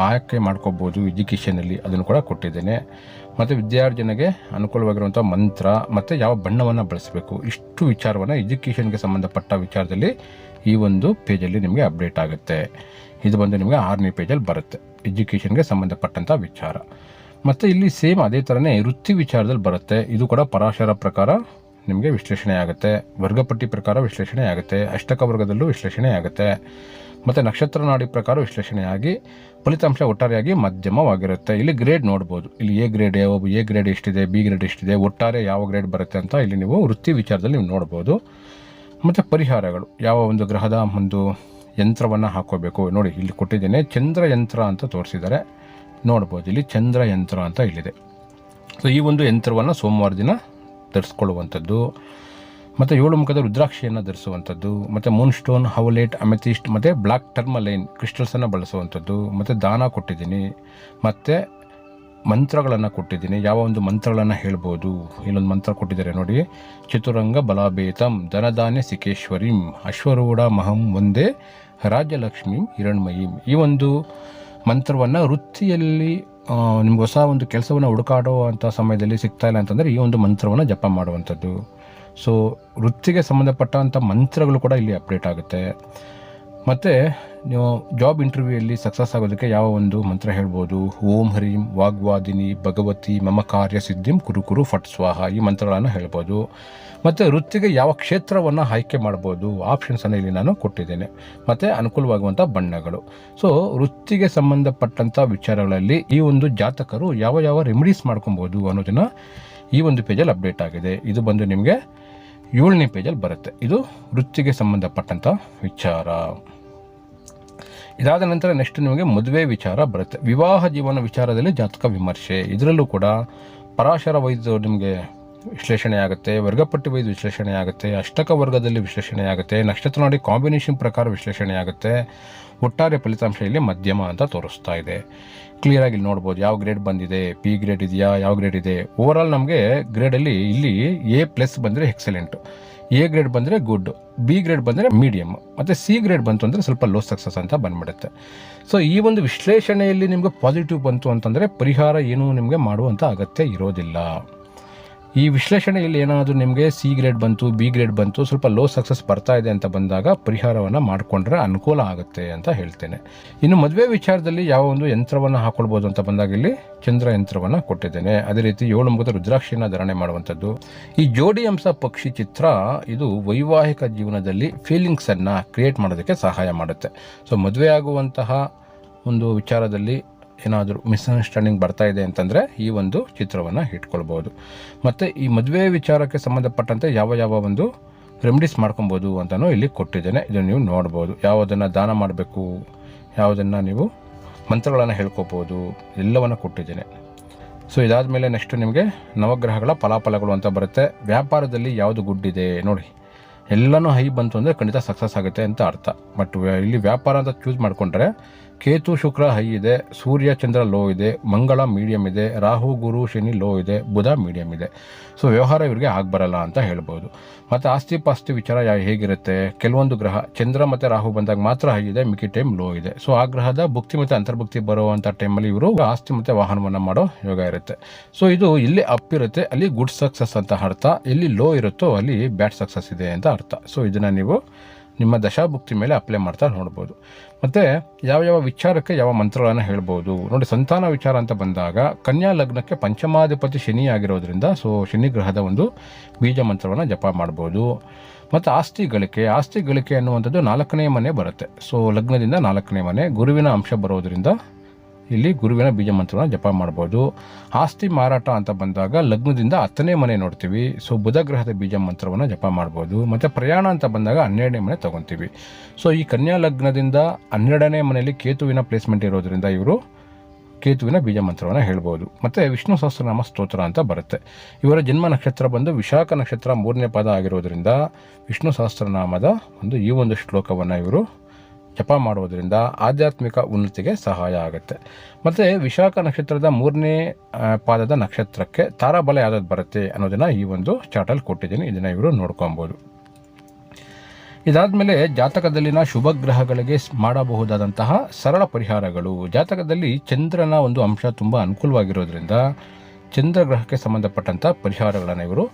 ಆಯ್ಕೆ ಮಾಡ್ಕೋಬೋದು ಎಜುಕೇಷನಲ್ಲಿ ಅದನ್ನು ಕೂಡ ಕೊಟ್ಟಿದ್ದೇನೆ. ಮತ್ತು ವಿದ್ಯಾರ್ಜನೆಗೆ ಅನುಕೂಲವಾಗಿರುವಂಥ ಮಂತ್ರ ಮತ್ತು ಯಾವ ಬಣ್ಣವನ್ನು ಬಳಸಬೇಕು, ಇಷ್ಟು ವಿಚಾರವನ್ನು ಎಜುಕೇಷನ್ಗೆ ಸಂಬಂಧಪಟ್ಟ ವಿಚಾರದಲ್ಲಿ ಈ ಒಂದು ಪೇಜಲ್ಲಿ ನಿಮಗೆ ಅಪ್ಡೇಟ್ ಆಗುತ್ತೆ. ಇದು ಬಂದು ನಿಮಗೆ 6ನೇ ಪೇಜಲ್ಲಿ ಬರುತ್ತೆ, ಎಜುಕೇಷನ್ಗೆ ಸಂಬಂಧಪಟ್ಟಂಥ ವಿಚಾರ. ಮತ್ತು ಇಲ್ಲಿ ಸೇಮ್ ಅದೇ ಥರನೇ ವೃತ್ತಿ ವಿಚಾರದಲ್ಲಿ ಬರುತ್ತೆ. ಇದು ಕೂಡ ಪರಾಶರ ಪ್ರಕಾರ ನಿಮಗೆ ವಿಶ್ಲೇಷಣೆ ಆಗುತ್ತೆ, ವರ್ಗಪಟ್ಟಿ ಪ್ರಕಾರ ವಿಶ್ಲೇಷಣೆ ಆಗುತ್ತೆ, ಅಷ್ಟಕ ವರ್ಗದಲ್ಲೂ ವಿಶ್ಲೇಷಣೆ ಆಗುತ್ತೆ, ಮತ್ತು ನಕ್ಷತ್ರ ನಾಡಿ ಪ್ರಕಾರ ವಿಶ್ಲೇಷಣೆಯಾಗಿ ಫಲಿತಾಂಶ ಒಟ್ಟಾರೆಯಾಗಿ ಮಧ್ಯಮವಾಗಿರುತ್ತೆ. ಇಲ್ಲಿ ಗ್ರೇಡ್ ನೋಡ್ಬೋದು, ಇಲ್ಲಿ ಎ ಗ್ರೇಡ್ ಎಷ್ಟಿದೆ, ಬಿ ಗ್ರೇಡ್ ಎಷ್ಟಿದೆ, ಒಟ್ಟಾರೆ ಯಾವ ಗ್ರೇಡ್ ಬರುತ್ತೆ ಅಂತ ಇಲ್ಲಿ ನೀವು ವೃತ್ತಿ ವಿಚಾರದಲ್ಲಿ ನೀವು ನೋಡ್ಬೋದು. ಮತ್ತು ಪರಿಹಾರಗಳು, ಯಾವ ಒಂದು ಗ್ರಹದ ಒಂದು ಯಂತ್ರವನ್ನು ಹಾಕೋಬೇಕು ನೋಡಿ, ಇಲ್ಲಿ ಕೊಟ್ಟಿದ್ದೇನೆ ಚಂದ್ರ ಯಂತ್ರ ಅಂತ ತೋರಿಸಿದ್ದಾರೆ ನೋಡ್ಬೋದು. ಇಲ್ಲಿ ಚಂದ್ರ ಯಂತ್ರ ಅಂತ ಇಲ್ಲಿದೆ. ಸೊ ಈ ಒಂದು ಯಂತ್ರವನ್ನು ಸೋಮವಾರ ದಿನ ಧರಿಸ್ಕೊಳ್ಳುವಂಥದ್ದು, ಮತ್ತು 7 ಮುಖದ ರುದ್ರಾಕ್ಷಿಯನ್ನು ಧರಿಸುವಂಥದ್ದು, ಮತ್ತು ಮೂನ್ ಸ್ಟೋನ್, ಹವಲೇಟ್, ಅಮೆಥಿಸ್ಟ್ ಮತ್ತು ಬ್ಲ್ಯಾಕ್ ಟರ್ಮಲೈನ್ ಕ್ರಿಸ್ಟಲ್ಸನ್ನು ಬಳಸುವಂಥದ್ದು, ಮತ್ತು ದಾನ ಕೊಟ್ಟಿದ್ದೀನಿ, ಮತ್ತು ಮಂತ್ರಗಳನ್ನು ಕೊಟ್ಟಿದ್ದೀನಿ. ಯಾವ ಒಂದು ಮಂತ್ರಗಳನ್ನು ಹೇಳ್ಬೋದು, ಇಲ್ಲೊಂದು ಮಂತ್ರ ಕೊಟ್ಟಿದ್ದಾರೆ ನೋಡಿ, ಚತುರಂಗ ಬಲಾಭೇತಂ ಧನಧಾನ್ಯ ಸಿಕೇಶ್ವರಿಂ ಅಶ್ವರೂಢ ಮಹಂ ಒಂದೇ ರಾಜ್ಯಲಕ್ಷ್ಮೀಂ ಹಿರಣ್ಮಯೀಂ. ಈ ಒಂದು ಮಂತ್ರವನ್ನು ವೃತ್ತಿಯಲ್ಲಿ ನಿಮ್ಗೆ ಹೊಸ ಒಂದು ಕೆಲಸವನ್ನು ಹುಡುಕಾಡೋ ಅಂಥ ಸಮಯದಲ್ಲಿ ಸಿಗ್ತಾ ಇಲ್ಲ ಅಂತಂದರೆ ಈ ಒಂದು ಮಂತ್ರವನ್ನು ಜಪ ಮಾಡುವಂಥದ್ದು. ಸೊ ವೃತ್ತಿಗೆ ಸಂಬಂಧಪಟ್ಟಂಥ ಮಂತ್ರಗಳು ಕೂಡ ಇಲ್ಲಿ ಅಪ್ಡೇಟ್ ಆಗುತ್ತೆ. ಮತ್ತು ನೀವು ಜಾಬ್ ಇಂಟರ್ವ್ಯೂಯಲ್ಲಿ ಸಕ್ಸಸ್ ಆಗೋದಕ್ಕೆ ಯಾವ ಒಂದು ಮಂತ್ರ ಹೇಳ್ಬೋದು, ಓಂ ಹರೀಂ ವಾಗ್ವಾದಿನಿ ಭಗವತಿ ಮಮ ಕಾರ್ಯ ಸಿದ್ಧಿಂ ಕುರು ಫಟ್ ಸ್ವಾಹ, ಈ ಮಂತ್ರಗಳನ್ನು ಹೇಳ್ಬೋದು. ಮತ್ತು ವೃತ್ತಿಗೆ ಯಾವ ಕ್ಷೇತ್ರವನ್ನು ಆಯ್ಕೆ ಮಾಡ್ಬೋದು ಆಪ್ಷನ್ಸನ್ನು ಇಲ್ಲಿ ನಾನು ಕೊಟ್ಟಿದ್ದೇನೆ, ಮತ್ತು ಅನುಕೂಲವಾಗುವಂಥ ಬಣ್ಣಗಳು. ಸೊ ವೃತ್ತಿಗೆ ಸಂಬಂಧಪಟ್ಟಂಥ ವಿಚಾರಗಳಲ್ಲಿ ಈ ಒಂದು ಜಾತಕರು ಯಾವ ರೆಮಿಡೀಸ್ ಮಾಡ್ಕೊಬೋದು ಅನ್ನೋದನ್ನು ಈ ಒಂದು ಪೇಜಲ್ಲಿ ಅಪ್ಡೇಟ್ ಆಗಿದೆ. ಇದು ಬಂದು ನಿಮಗೆ 7ನೇ ಪೇಜಲ್ಲಿ ಬರುತ್ತೆ. ಇದು ವೃತ್ತಿಗೆ ಸಂಬಂಧಪಟ್ಟಂಥ ವಿಚಾರ. ಇದಾದ ನಂತರ ನೆಕ್ಸ್ಟ್ ನಿಮಗೆ ಮದುವೆ ವಿಚಾರ ಬರುತ್ತೆ. ವಿವಾಹ ಜೀವನ ವಿಚಾರದಲ್ಲಿ ಜಾತಕ ವಿಮರ್ಶೆ, ಇದರಲ್ಲೂ ಕೂಡ ಪರಾಶರ ವೈದ್ಯ ನಿಮಗೆ ವಿಶ್ಲೇಷಣೆ ಆಗುತ್ತೆ, ವರ್ಗಪಟ್ಟಿ ವೈದ್ಯ ವಿಶ್ಲೇಷಣೆ ಆಗುತ್ತೆ, ಅಷ್ಟಕ ವರ್ಗದಲ್ಲಿ ವಿಶ್ಲೇಷಣೆ ಆಗುತ್ತೆ, ನಕ್ಷತ್ರ ನಾಡಿ ಕಾಂಬಿನೇಷನ್ ಪ್ರಕಾರ ವಿಶ್ಲೇಷಣೆ ಆಗುತ್ತೆ. ಒಟ್ಟಾರೆ ಫಲಿತಾಂಶ ಇಲ್ಲಿ ಮಧ್ಯಮ ಅಂತ ತೋರಿಸ್ತಾ ಇದೆ. ಕ್ಲಿಯರಾಗಿ ಇಲ್ಲಿ ನೋಡ್ಬೋದು ಯಾವ ಗ್ರೇಡ್ ಬಂದಿದೆ, ಪಿ ಗ್ರೇಡ್ ಇದೆಯಾ, ಯಾವ ಗ್ರೇಡ್ ಇದೆ. ಓವರಾಲ್ ನಮಗೆ ಗ್ರೇಡಲ್ಲಿ ಇಲ್ಲಿ A+ ಬಂದರೆ ಎಕ್ಸಲೆಂಟು, ಎ ಗ್ರೇಡ್ ಬಂದರೆ ಗುಡ್, ಬಿ ಗ್ರೇಡ್ ಬಂದರೆ ಮೀಡಿಯಮ್, ಮತ್ತು ಸಿ ಗ್ರೇಡ್ ಬಂತು ಅಂದರೆ ಸ್ವಲ್ಪ ಲೋ ಸಕ್ಸಸ್ ಅಂತ ಬಂದ್ಬಿಡುತ್ತೆ. ಸೊ ಈ ಒಂದು ವಿಶ್ಲೇಷಣೆಯಲ್ಲಿ ನಿಮಗೆ ಪಾಸಿಟಿವ್ ಬಂತು ಅಂತಂದರೆ ಪರಿಹಾರ ಏನೂ ನಿಮಗೆ ಮಾಡುವಂಥ ಅಗತ್ಯ ಇರೋದಿಲ್ಲ. ಈ ವಿಶ್ಲೇಷಣೆಯಲ್ಲಿ ಏನಾದರೂ ನಿಮಗೆ ಸಿ ಗ್ರೇಡ್ ಬಂತು, ಬಿ ಗ್ರೇಡ್ ಬಂತು, ಸ್ವಲ್ಪ ಲೋ ಸಕ್ಸಸ್ ಬರ್ತಾ ಇದೆ ಅಂತ ಬಂದಾಗ ಪರಿಹಾರವನ್ನು ಮಾಡಿಕೊಂಡ್ರೆ ಅನುಕೂಲ ಆಗುತ್ತೆ ಅಂತ ಹೇಳ್ತೇನೆ. ಇನ್ನು ಮದುವೆ ವಿಚಾರದಲ್ಲಿ ಯಾವ ಒಂದು ಯಂತ್ರವನ್ನು ಹಾಕೊಳ್ಬೋದು ಅಂತ ಬಂದಾಗ ಇಲ್ಲಿ ಚಂದ್ರ ಯಂತ್ರವನ್ನು ಕೊಟ್ಟಿದ್ದೇನೆ. ಅದೇ ರೀತಿ 7 ಮುಖದ ರುದ್ರಾಕ್ಷಿಯನ್ನು ಧಾರಣೆ ಮಾಡುವಂಥದ್ದು. ಈ ಜೋಡಿ ಅಂಶ ಪಕ್ಷಿ ಚಿತ್ರ ಇದು ವೈವಾಹಿಕ ಜೀವನದಲ್ಲಿ ಫೀಲಿಂಗ್ಸನ್ನು ಕ್ರಿಯೇಟ್ ಮಾಡೋದಕ್ಕೆ ಸಹಾಯ ಮಾಡುತ್ತೆ. ಸೊ ಮದುವೆ ಆಗುವಂತಹ ಒಂದು ವಿಚಾರದಲ್ಲಿ ಏನಾದರೂ ಮಿಸ್ಅಂಡರ್ಸ್ಟ್ಯಾಂಡಿಂಗ್ ಬರ್ತಾ ಇದೆ ಅಂತಂದರೆ ಈ ಒಂದು ಚಿತ್ರವನ್ನು ಇಟ್ಕೊಳ್ಬೋದು. ಮತ್ತು ಈ ಮದುವೆ ವಿಚಾರಕ್ಕೆ ಸಂಬಂಧಪಟ್ಟಂತೆ ಯಾವ ಒಂದು ರೆಮಿಡೀಸ್ ಮಾಡ್ಕೊಬೋದು ಅಂತಲೂ ಇಲ್ಲಿ ಕೊಟ್ಟಿದ್ದೇನೆ. ಇದನ್ನು ನೀವು ನೋಡ್ಬೋದು. ಯಾವುದನ್ನು ದಾನ ಮಾಡಬೇಕು, ಯಾವುದನ್ನು ನೀವು ಮಂತ್ರಗಳನ್ನು ಹೇಳ್ಕೊಬೋದು, ಎಲ್ಲವನ್ನು ಕೊಟ್ಟಿದ್ದೇನೆ. ಸೊ ಇದಾದ ಮೇಲೆ ನೆಕ್ಸ್ಟ್ ನಿಮಗೆ ನವಗ್ರಹಗಳ ಫಲಾಫಲಗಳು ಅಂತ ಬರುತ್ತೆ. ವ್ಯಾಪಾರದಲ್ಲಿ ಯಾವುದು ಗುಡ್ಡಿದೆ ನೋಡಿ, ಎಲ್ಲನೂ ಹೈ ಬಂತು ಅಂದರೆ ಖಂಡಿತ ಸಕ್ಸಸ್ ಆಗುತ್ತೆ ಅಂತ ಅರ್ಥ. ಬಟ್ ಇಲ್ಲಿ ವ್ಯಾಪಾರ ಅಂತ ಚೂಸ್ ಮಾಡಿಕೊಂಡ್ರೆ ಕೇತು ಶುಕ್ರ ಹೈ ಇದೆ, ಸೂರ್ಯ ಚಂದ್ರ ಲೋ ಇದೆ, ಮಂಗಳ ಮೀಡಿಯಮ್ ಇದೆ, ರಾಹು ಗುರು ಶನಿ ಲೋ ಇದೆ, ಬುಧ ಮೀಡಿಯಮ್ ಇದೆ. ಸೊ ವ್ಯವಹಾರ ಇವರಿಗೆ ಆಗಬರಲ್ಲ ಅಂತ ಹೇಳ್ಬೋದು. ಮತ್ತು ಆಸ್ತಿ ಪಾಸ್ತಿ ವಿಚಾರ ಹೇಗಿರುತ್ತೆ, ಕೆಲವೊಂದು ಗ್ರಹ ಚಂದ್ರ ಮತ್ತು ರಾಹು ಬಂದಾಗ ಮಾತ್ರ ಹೈ ಇದೆ, ಮಿಕ್ಕಿ ಟೈಮ್ ಲೋ ಇದೆ. ಸೊ ಆ ಗ್ರಹದ ಭುಕ್ತಿ ಮತ್ತು ಅಂತರ್ಭುಕ್ತಿ ಬರುವಂಥ ಟೈಮಲ್ಲಿ ಇವರು ಆಸ್ತಿ ಮತ್ತು ವಾಹನವನ್ನು ಮಾಡೋ ಯೋಗ ಇರುತ್ತೆ. ಸೊ ಇದು ಇಲ್ಲಿ ಅಪ್ ಇರುತ್ತೆ, ಅಲ್ಲಿ ಗುಡ್ ಸಕ್ಸಸ್ ಅಂತ ಅರ್ಥ. ಎಲ್ಲಿ ಲೋ ಇರುತ್ತೋ ಅಲ್ಲಿ ಬ್ಯಾಡ್ ಸಕ್ಸಸ್ ಇದೆ ಅಂತ ಅರ್ಥ. ಸೊ ಇದನ್ನು ನೀವು ನಿಮ್ಮ ದಶಾಭುಕ್ತಿ ಮೇಲೆ ಅಪ್ಲೈ ಮಾಡ್ತಾ ನೋಡ್ಬೋದು. ಮತ್ತು ಯಾವ ವಿಚಾರಕ್ಕೆ ಯಾವ ಮಂತ್ರಗಳನ್ನು ಹೇಳ್ಬೋದು ನೋಡಿ. ಸಂತಾನ ವಿಚಾರ ಅಂತ ಬಂದಾಗ ಕನ್ಯಾ ಲಗ್ನಕ್ಕೆ ಪಂಚಮಾಧಿಪತಿ ಶನಿ ಆಗಿರೋದ್ರಿಂದ ಶನಿ ಗ್ರಹದ ಒಂದು ಬೀಜ ಮಂತ್ರವನ್ನು ಜಪ ಮಾಡ್ಬೋದು. ಮತ್ತು ಆಸ್ತಿ ಗಳಿಕೆ ಅನ್ನುವಂಥದ್ದು 4ನೇ ಮನೆ ಬರುತ್ತೆ. ಲಗ್ನದಿಂದ 4ನೇ ಮನೆ ಗುರುವಿನ ಅಂಶ ಬರೋದರಿಂದ ಇಲ್ಲಿ ಗುರುವಿನ ಬೀಜ ಮಂತ್ರವನ್ನು ಜಪ ಮಾಡ್ಬೋದು. ಆಸ್ತಿ ಮಾರಾಟ ಅಂತ ಬಂದಾಗ ಲಗ್ನದಿಂದ 10ನೇ ಮನೆ ನೋಡ್ತೀವಿ. ಬುಧ ಗ್ರಹದ ಬೀಜ ಮಂತ್ರವನ್ನು ಜಪ ಮಾಡ್ಬೋದು. ಮತ್ತು ಪ್ರಯಾಣ ಅಂತ ಬಂದಾಗ 12ನೇ ಮನೆ ತೊಗೊತೀವಿ. ಈ ಕನ್ಯಾ ಲಗ್ನದಿಂದ 12ನೇ ಮನೆಯಲ್ಲಿ ಕೇತುವಿನ ಪ್ಲೇಸ್ಮೆಂಟ್ ಇರೋದ್ರಿಂದ ಇವರು ಕೇತುವಿನ ಬೀಜ ಮಂತ್ರವನ್ನು ಹೇಳ್ಬೋದು. ಮತ್ತು ವಿಷ್ಣು ಸಹಸ್ರನಾಮ ಸ್ತೋತ್ರ ಅಂತ ಬರುತ್ತೆ. ಇವರ ಜನ್ಮ ನಕ್ಷತ್ರ ಬಂದು ವಿಶಾಖ ನಕ್ಷತ್ರ 3ನೇ ಪಾದ ಆಗಿರೋದ್ರಿಂದ ವಿಷ್ಣು ಸಹಸ್ರನಾಮದ ಈ ಒಂದು ಶ್ಲೋಕವನ್ನು ಇವರು ಜಪ ಮಾಡೋದ್ರಿಂದ ಆಧ್ಯಾತ್ಮಿಕ ಉನ್ನತಿಗೆ ಸಹಾಯ ಆಗುತ್ತೆ. ಮತ್ತು ವಿಶಾಖ ನಕ್ಷತ್ರದ 3ನೇ ಪಾದದ ನಕ್ಷತ್ರಕ್ಕೆ ತಾರಾಬಲ ಯಾವ್ದು ಬರುತ್ತೆ ಅನ್ನೋದನ್ನು ಈ ಒಂದು ಚಾರ್ಟಲ್ಲಿ ಕೊಟ್ಟಿದ್ದೀನಿ. ಇದನ್ನು ಇವರು ನೋಡ್ಕೊಬೋದು. ಇದಾದಮೇಲೆ ಜಾತಕದಲ್ಲಿನ ಶುಭ ಗ್ರಹಗಳಿಗೆ ಮಾಡಬಹುದಾದಂತಹ ಸರಳ ಪರಿಹಾರಗಳು. ಜಾತಕದಲ್ಲಿ ಚಂದ್ರನ ಒಂದು ಅಂಶ ತುಂಬ ಅನುಕೂಲವಾಗಿರೋದ್ರಿಂದ ಚಂದ್ರ ಗ್ರಹಕ್ಕೆ ಸಂಬಂಧಪಟ್ಟಂಥ ಪರಿಹಾರಗಳನ್ನು ಇವರು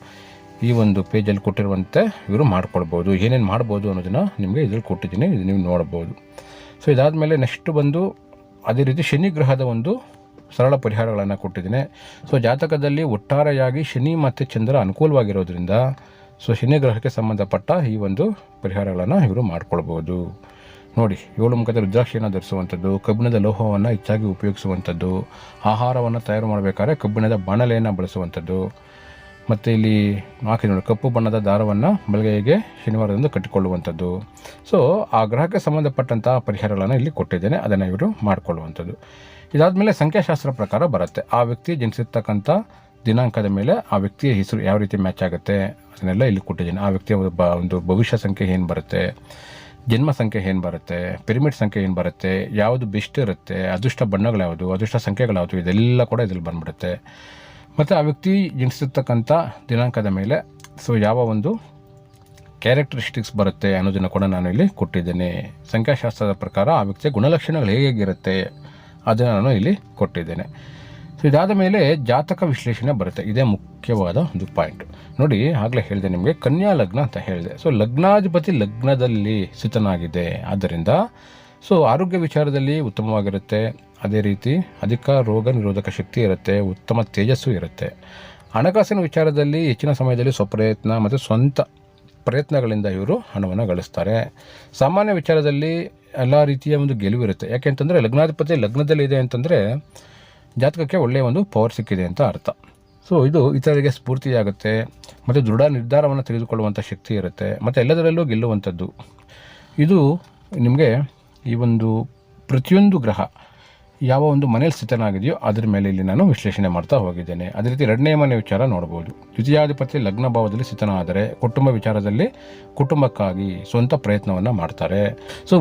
ಈ ಒಂದು ಪೇಜಲ್ಲಿ ಕೊಟ್ಟಿರುವಂತೆ ಇವರು ಮಾಡ್ಕೊಳ್ಬೋದು. ಏನೇನು ಮಾಡ್ಬೋದು ಅನ್ನೋದನ್ನು ನಿಮಗೆ ಇದರಲ್ಲಿ ಕೊಟ್ಟಿದ್ದೀನಿ, ಇದು ನೀವು ನೋಡ್ಬೋದು. ಇದಾದಮೇಲೆ ನೆಕ್ಸ್ಟ್ ಬಂದು ಅದೇ ರೀತಿ ಶನಿ ಗ್ರಹದ ಒಂದು ಸರಳ ಪರಿಹಾರಗಳನ್ನು ಕೊಟ್ಟಿದ್ದೀನಿ. ಜಾತಕದಲ್ಲಿ ಒಟ್ಟಾರೆಯಾಗಿ ಶನಿ ಮತ್ತು ಚಂದ್ರ ಅನುಕೂಲವಾಗಿರೋದ್ರಿಂದ ಶನಿ ಗ್ರಹಕ್ಕೆ ಸಂಬಂಧಪಟ್ಟ ಈ ಒಂದು ಪರಿಹಾರಗಳನ್ನು ಇವರು ಮಾಡ್ಕೊಳ್ಬೋದು. ನೋಡಿ, 7 ಮುಖದ ರುದ್ರಾಕ್ಷಿಯನ್ನು ಧರಿಸುವಂಥದ್ದು, ಕಬ್ಬಿಣದ ಲೋಹವನ್ನು ಹೆಚ್ಚಾಗಿ ಉಪಯೋಗಿಸುವಂಥದ್ದು, ಆಹಾರವನ್ನು ತಯಾರು ಮಾಡಬೇಕಾದ್ರೆ ಕಬ್ಬಿಣದ ಬಾಣಲೆಯನ್ನು ಬಳಸುವಂಥದ್ದು, ಮತ್ತು ಇಲ್ಲಿ ನೋಡಿ ಕಪ್ಪು ಬಣ್ಣದ ದಾರವನ್ನು ಬಲಗೈಗೆ ಶನಿವಾರದಂದು ಕಟ್ಟಿಕೊಳ್ಳುವಂಥದ್ದು. ಆ ಗ್ರಹಕ್ಕೆ ಸಂಬಂಧಪಟ್ಟಂಥ ಪರಿಹಾರಗಳನ್ನು ಇಲ್ಲಿ ಕೊಟ್ಟಿದ್ದೇನೆ, ಅದನ್ನು ಇವರು ಮಾಡಿಕೊಳ್ಳುವಂಥದ್ದು. ಇದಾದಮೇಲೆ ಸಂಖ್ಯಾಶಾಸ್ತ್ರ ಪ್ರಕಾರ ಬರುತ್ತೆ. ಆ ವ್ಯಕ್ತಿ ಜನಿಸಿರ್ತಕ್ಕಂಥ ದಿನಾಂಕದ ಮೇಲೆ ಆ ವ್ಯಕ್ತಿಯ ಹೆಸರು ಯಾವ ರೀತಿ ಮ್ಯಾಚ್ ಆಗುತ್ತೆ ಅದನ್ನೆಲ್ಲ ಇಲ್ಲಿ ಕೊಟ್ಟಿದ್ದೀನಿ. ಆ ವ್ಯಕ್ತಿಯ ಒಂದು ಭವಿಷ್ಯ ಸಂಖ್ಯೆ ಏನು ಬರುತ್ತೆ, ಜನ್ಮ ಸಂಖ್ಯೆ ಏನು ಬರುತ್ತೆ, ಪಿರಮಿಡ್ ಸಂಖ್ಯೆ ಏನು ಬರುತ್ತೆ, ಯಾವುದು ಬೆಸ್ಟ್ ಇರುತ್ತೆ, ಅದೃಷ್ಟ ಬಣ್ಣಗಳು ಯಾವುದು, ಅದೃಷ್ಟ ಸಂಖ್ಯೆಗಳು ಯಾವುದು, ಇದೆಲ್ಲ ಕೂಡ ಇದರಲ್ಲಿ ಬಂದ್ಬಿಡುತ್ತೆ. ಮತ್ತು ಆ ವ್ಯಕ್ತಿ ಜನಿಸಿರ್ತಕ್ಕಂಥ ದಿನಾಂಕದ ಮೇಲೆ ಯಾವ ಒಂದು ಕ್ಯಾರೆಕ್ಟರಿಸ್ಟಿಕ್ಸ್ ಬರುತ್ತೆ ಅನ್ನೋದನ್ನು ಕೂಡ ನಾನು ಇಲ್ಲಿ ಕೊಟ್ಟಿದ್ದೇನೆ. ಸಂಖ್ಯಾಶಾಸ್ತ್ರದ ಪ್ರಕಾರ ಆ ವ್ಯಕ್ತಿಯ ಗುಣಲಕ್ಷಣಗಳು ಹೇಗಿರುತ್ತೆ ಅದನ್ನು ನಾನು ಇಲ್ಲಿ ಕೊಟ್ಟಿದ್ದೇನೆ. ಇದಾದ ಮೇಲೆ ಜಾತಕ ವಿಶ್ಲೇಷಣೆ ಬರುತ್ತೆ. ಇದೇ ಮುಖ್ಯವಾದ ಒಂದು ಪಾಯಿಂಟ್. ನೋಡಿ, ಆಗಲೇ ಹೇಳಿದೆ ನಿಮಗೆ ಕನ್ಯಾ ಲಗ್ನ ಅಂತ ಹೇಳಿದೆ. ಲಗ್ನಾಧಿಪತಿ ಲಗ್ನದಲ್ಲಿ ಸ್ಥಿತನಾಗಿದೆ. ಆದ್ದರಿಂದ ಆರೋಗ್ಯ ವಿಚಾರದಲ್ಲಿ ಉತ್ತಮವಾಗಿರುತ್ತೆ. ಅದೇ ರೀತಿ ಅಧಿಕ ರೋಗ ನಿರೋಧಕ ಶಕ್ತಿ ಇರುತ್ತೆ, ಉತ್ತಮ ತೇಜಸ್ಸು ಇರುತ್ತೆ. ಹಣಕಾಸಿನ ವಿಚಾರದಲ್ಲಿ ಹೆಚ್ಚಿನ ಸಮಯದಲ್ಲಿ ಸ್ವಪ್ರಯತ್ನ ಮತ್ತು ಸ್ವಂತ ಪ್ರಯತ್ನಗಳಿಂದ ಇವರು ಹಣವನ್ನು ಗಳಿಸ್ತಾರೆ. ಸಾಮಾನ್ಯ ವಿಚಾರದಲ್ಲಿ ಎಲ್ಲ ರೀತಿಯ ಒಂದು ಗೆಲುವಿರುತ್ತೆ. ಯಾಕೆಂತಂದರೆ ಲಗ್ನಾಧಿಪತಿ ಲಗ್ನದಲ್ಲಿದೆ ಅಂತಂದರೆ ಜಾತಕಕ್ಕೆ ಒಳ್ಳೆಯ ಒಂದು ಪವರ್ ಸಿಕ್ಕಿದೆ ಅಂತ ಅರ್ಥ. ಇದು ಇತರರಿಗೆ ಸ್ಫೂರ್ತಿಯಾಗುತ್ತೆ ಮತ್ತು ದೃಢ ನಿರ್ಧಾರವನ್ನು ತೆಗೆದುಕೊಳ್ಳುವಂಥ ಶಕ್ತಿ ಇರುತ್ತೆ ಮತ್ತು ಎಲ್ಲದರಲ್ಲೂ ಗೆಲ್ಲುವಂಥದ್ದು. ಇದು ನಿಮಗೆ ಈ ಒಂದು ಪ್ರತಿಯೊಂದು ಗ್ರಹ ಯಾವ ಒಂದು ಮನೇಲಿ ಸ್ಥಿತನಾಗಿದೆಯೋ ಅದರ ಮೇಲೆ ಇಲ್ಲಿ ನಾನು ವಿಶ್ಲೇಷಣೆ ಮಾಡ್ತಾ ಹೋಗಿದ್ದೇನೆ. ಅದೇ ರೀತಿ 2ನೇ ಮನೆ ವಿಚಾರ ನೋಡ್ಬೋದು. ದ್ವಿತೀಯಾಧಿಪತಿ ಲಗ್ನ ಭಾವದಲ್ಲಿ ಸ್ಥಿತನಾದರೆ ಕುಟುಂಬ ವಿಚಾರದಲ್ಲಿ ಕುಟುಂಬಕ್ಕಾಗಿ ಸ್ವಂತ ಪ್ರಯತ್ನವನ್ನು ಮಾಡ್ತಾರೆ.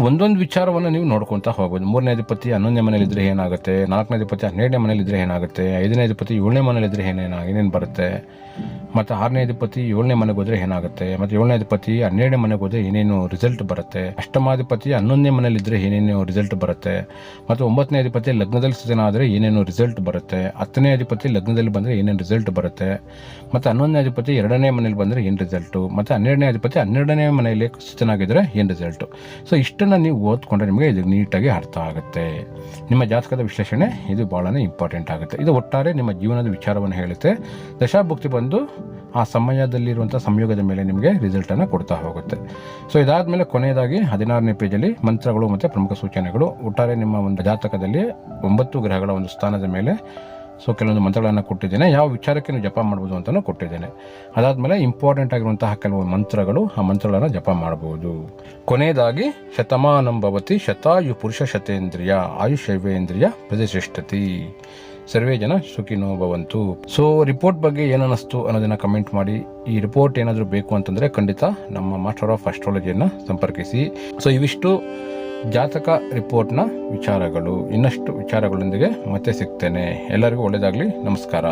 ಒಂದೊಂದು ವಿಚಾರವನ್ನು ನೀವು ನೋಡ್ಕೊತಾ ಹೋಗ್ಬೋದು. 3ನೇ ಅಧಿಪತಿ 11ನೇ ಮನೇಲಿದ್ದರೆ ಏನಾಗುತ್ತೆ, 4ನೇ ಅಧಿಪತಿ 12ನೇ ಮನೇಲಿದ್ದರೆ ಏನಾಗುತ್ತೆ, 5ನೇ ಅಧಿಪತಿ 7ನೇ ಮನೇಲಿದ್ದರೆ ಏನೇನು ಬರುತ್ತೆ, ಮತ್ತು 6ನೇ ಅಧಿಪತಿ 7ನೇ ಮನೆಗೆ ಹೋದರೆ ಏನಾಗುತ್ತೆ, ಮತ್ತು 7ನೇ ಅಧಿಪತಿ 12ನೇ ಮನೆಗೆ ಹೋದರೆ ಏನೇನು ರಿಸಲ್ಟ್ ಬರುತ್ತೆ, ಅಷ್ಟಮಾಧಿಪತಿ 11ನೇ ಮನೇಲಿದ್ದರೆ ಏನೇನು ರಿಸಲ್ಟ್ ಬರುತ್ತೆ, ಮತ್ತು 9ನೇ ಅಧಿಪತಿ ಲಗ್ನದಲ್ಲಿ ಸ್ಥಿತನಾದರೆ ಏನೇನು ರಿಸಲ್ಟ್ ಬರುತ್ತೆ, 10ನೇ ಅಧಿಪತಿ ಲಗ್ನದಲ್ಲಿ ಬಂದರೆ ಏನೇನು ರಿಸಲ್ಟ್ ಬರುತ್ತೆ, ಮತ್ತು 11ನೇ ಅಧಿಪತಿ 2ನೇ ಮನೇಲಿ ಬಂದರೆ ಏನು ರಿಸಲ್ಟು, ಮತ್ತು 12ನೇ ಅಧಿಪತಿ 12ನೇ ಮನೆಯಲ್ಲಿ ಸ್ಥಿತನಾಗಿದ್ದರೆ ಏನು ರಿಸಲ್ಟು. ಇಷ್ಟನ್ನು ನೀವು ಓದ್ಕೊಂಡ್ರೆ ನಿಮಗೆ ಇದು ನೀಟಾಗಿ ಅರ್ಥ ಆಗುತ್ತೆ. ನಿಮ್ಮ ಜಾತಕದ ವಿಶ್ಲೇಷಣೆ ಇದು ಭಾಳನೇ ಇಂಪಾರ್ಟೆಂಟ್ ಆಗುತ್ತೆ. ಇದು ಒಟ್ಟಾರೆ ನಿಮ್ಮ ಜೀವನದ ವಿಚಾರವನ್ನು ಹೇಳುತ್ತೆ. ದಶಾಭುಕ್ತಿ ಬಂದು ಆ ಸಮಯದಲ್ಲಿರುವಂಥ ಸಂಯೋಗದ ಮೇಲೆ ನಿಮಗೆ ರಿಸಲ್ಟನ್ನು ಕೊಡ್ತಾ ಹೋಗುತ್ತೆ. ಇದಾದಮೇಲೆ ಕೊನೆಯದಾಗಿ 16ನೇ ಪೇಜಲ್ಲಿ ಮಂತ್ರಗಳು ಮತ್ತು ಪ್ರಮುಖ ಸೂಚನೆಗಳು. ಒಟ್ಟಾರೆ ನಿಮ್ಮ ಒಂದು ಜಾತಕದಲ್ಲಿ 9 ಗ್ರಹಗಳ ಒಂದು ಸ್ಥಾನದ ಮೇಲೆ ಕೆಲವೊಂದು ಮಂತ್ರಗಳನ್ನು ಕೊಟ್ಟಿದ್ದೇನೆ. ಯಾವ ವಿಚಾರಕ್ಕೆ ನೀವು ಜಪ ಮಾಡ್ಬೋದು ಅಂತಲೂ ಕೊಟ್ಟಿದ್ದೇನೆ. ಅದಾದಮೇಲೆ ಇಂಪಾರ್ಟೆಂಟ್ ಆಗಿರುವಂತಹ ಕೆಲವು ಮಂತ್ರಗಳು, ಆ ಮಂತ್ರಗಳನ್ನು ಜಪ ಮಾಡ್ಬೋದು. ಕೊನೆಯದಾಗಿ ಶತಮಾನಂ ಭವತಿ ಶತಾಯು ಪುರುಷ ಶತೇಂದ್ರಿಯ ಆಯುಷೈವೇಂದ್ರಿಯ ಪ್ರತಿಷ್ಠತಿ ಸರ್ವೇ ಜನ ಸುಖಿನೋ ಭವಂತು. ರಿಪೋರ್ಟ್ ಬಗ್ಗೆ ಏನನ್ನಿಸ್ತು ಅನ್ನೋದನ್ನು ಕಮೆಂಟ್ ಮಾಡಿ. ಈ ರಿಪೋರ್ಟ್ ಏನಾದರೂ ಬೇಕು ಅಂತಂದರೆ ಖಂಡಿತ ನಮ್ಮ ಮಾಸ್ಟರ್ ಆಫ್ ಅಸ್ಟ್ರಾಲಜಿಯನ್ನು ಸಂಪರ್ಕಿಸಿ. ಇವಿಷ್ಟು ಜಾತಕ ರಿಪೋರ್ಟ್ನ ವಿಚಾರಗಳು. ಇನ್ನಷ್ಟು ವಿಚಾರಗಳೊಂದಿಗೆ ಮತ್ತೆ ಸಿಗ್ತೇನೆ. ಎಲ್ಲರಿಗೂ ಒಳ್ಳೆಯದಾಗಲಿ. ನಮಸ್ಕಾರ.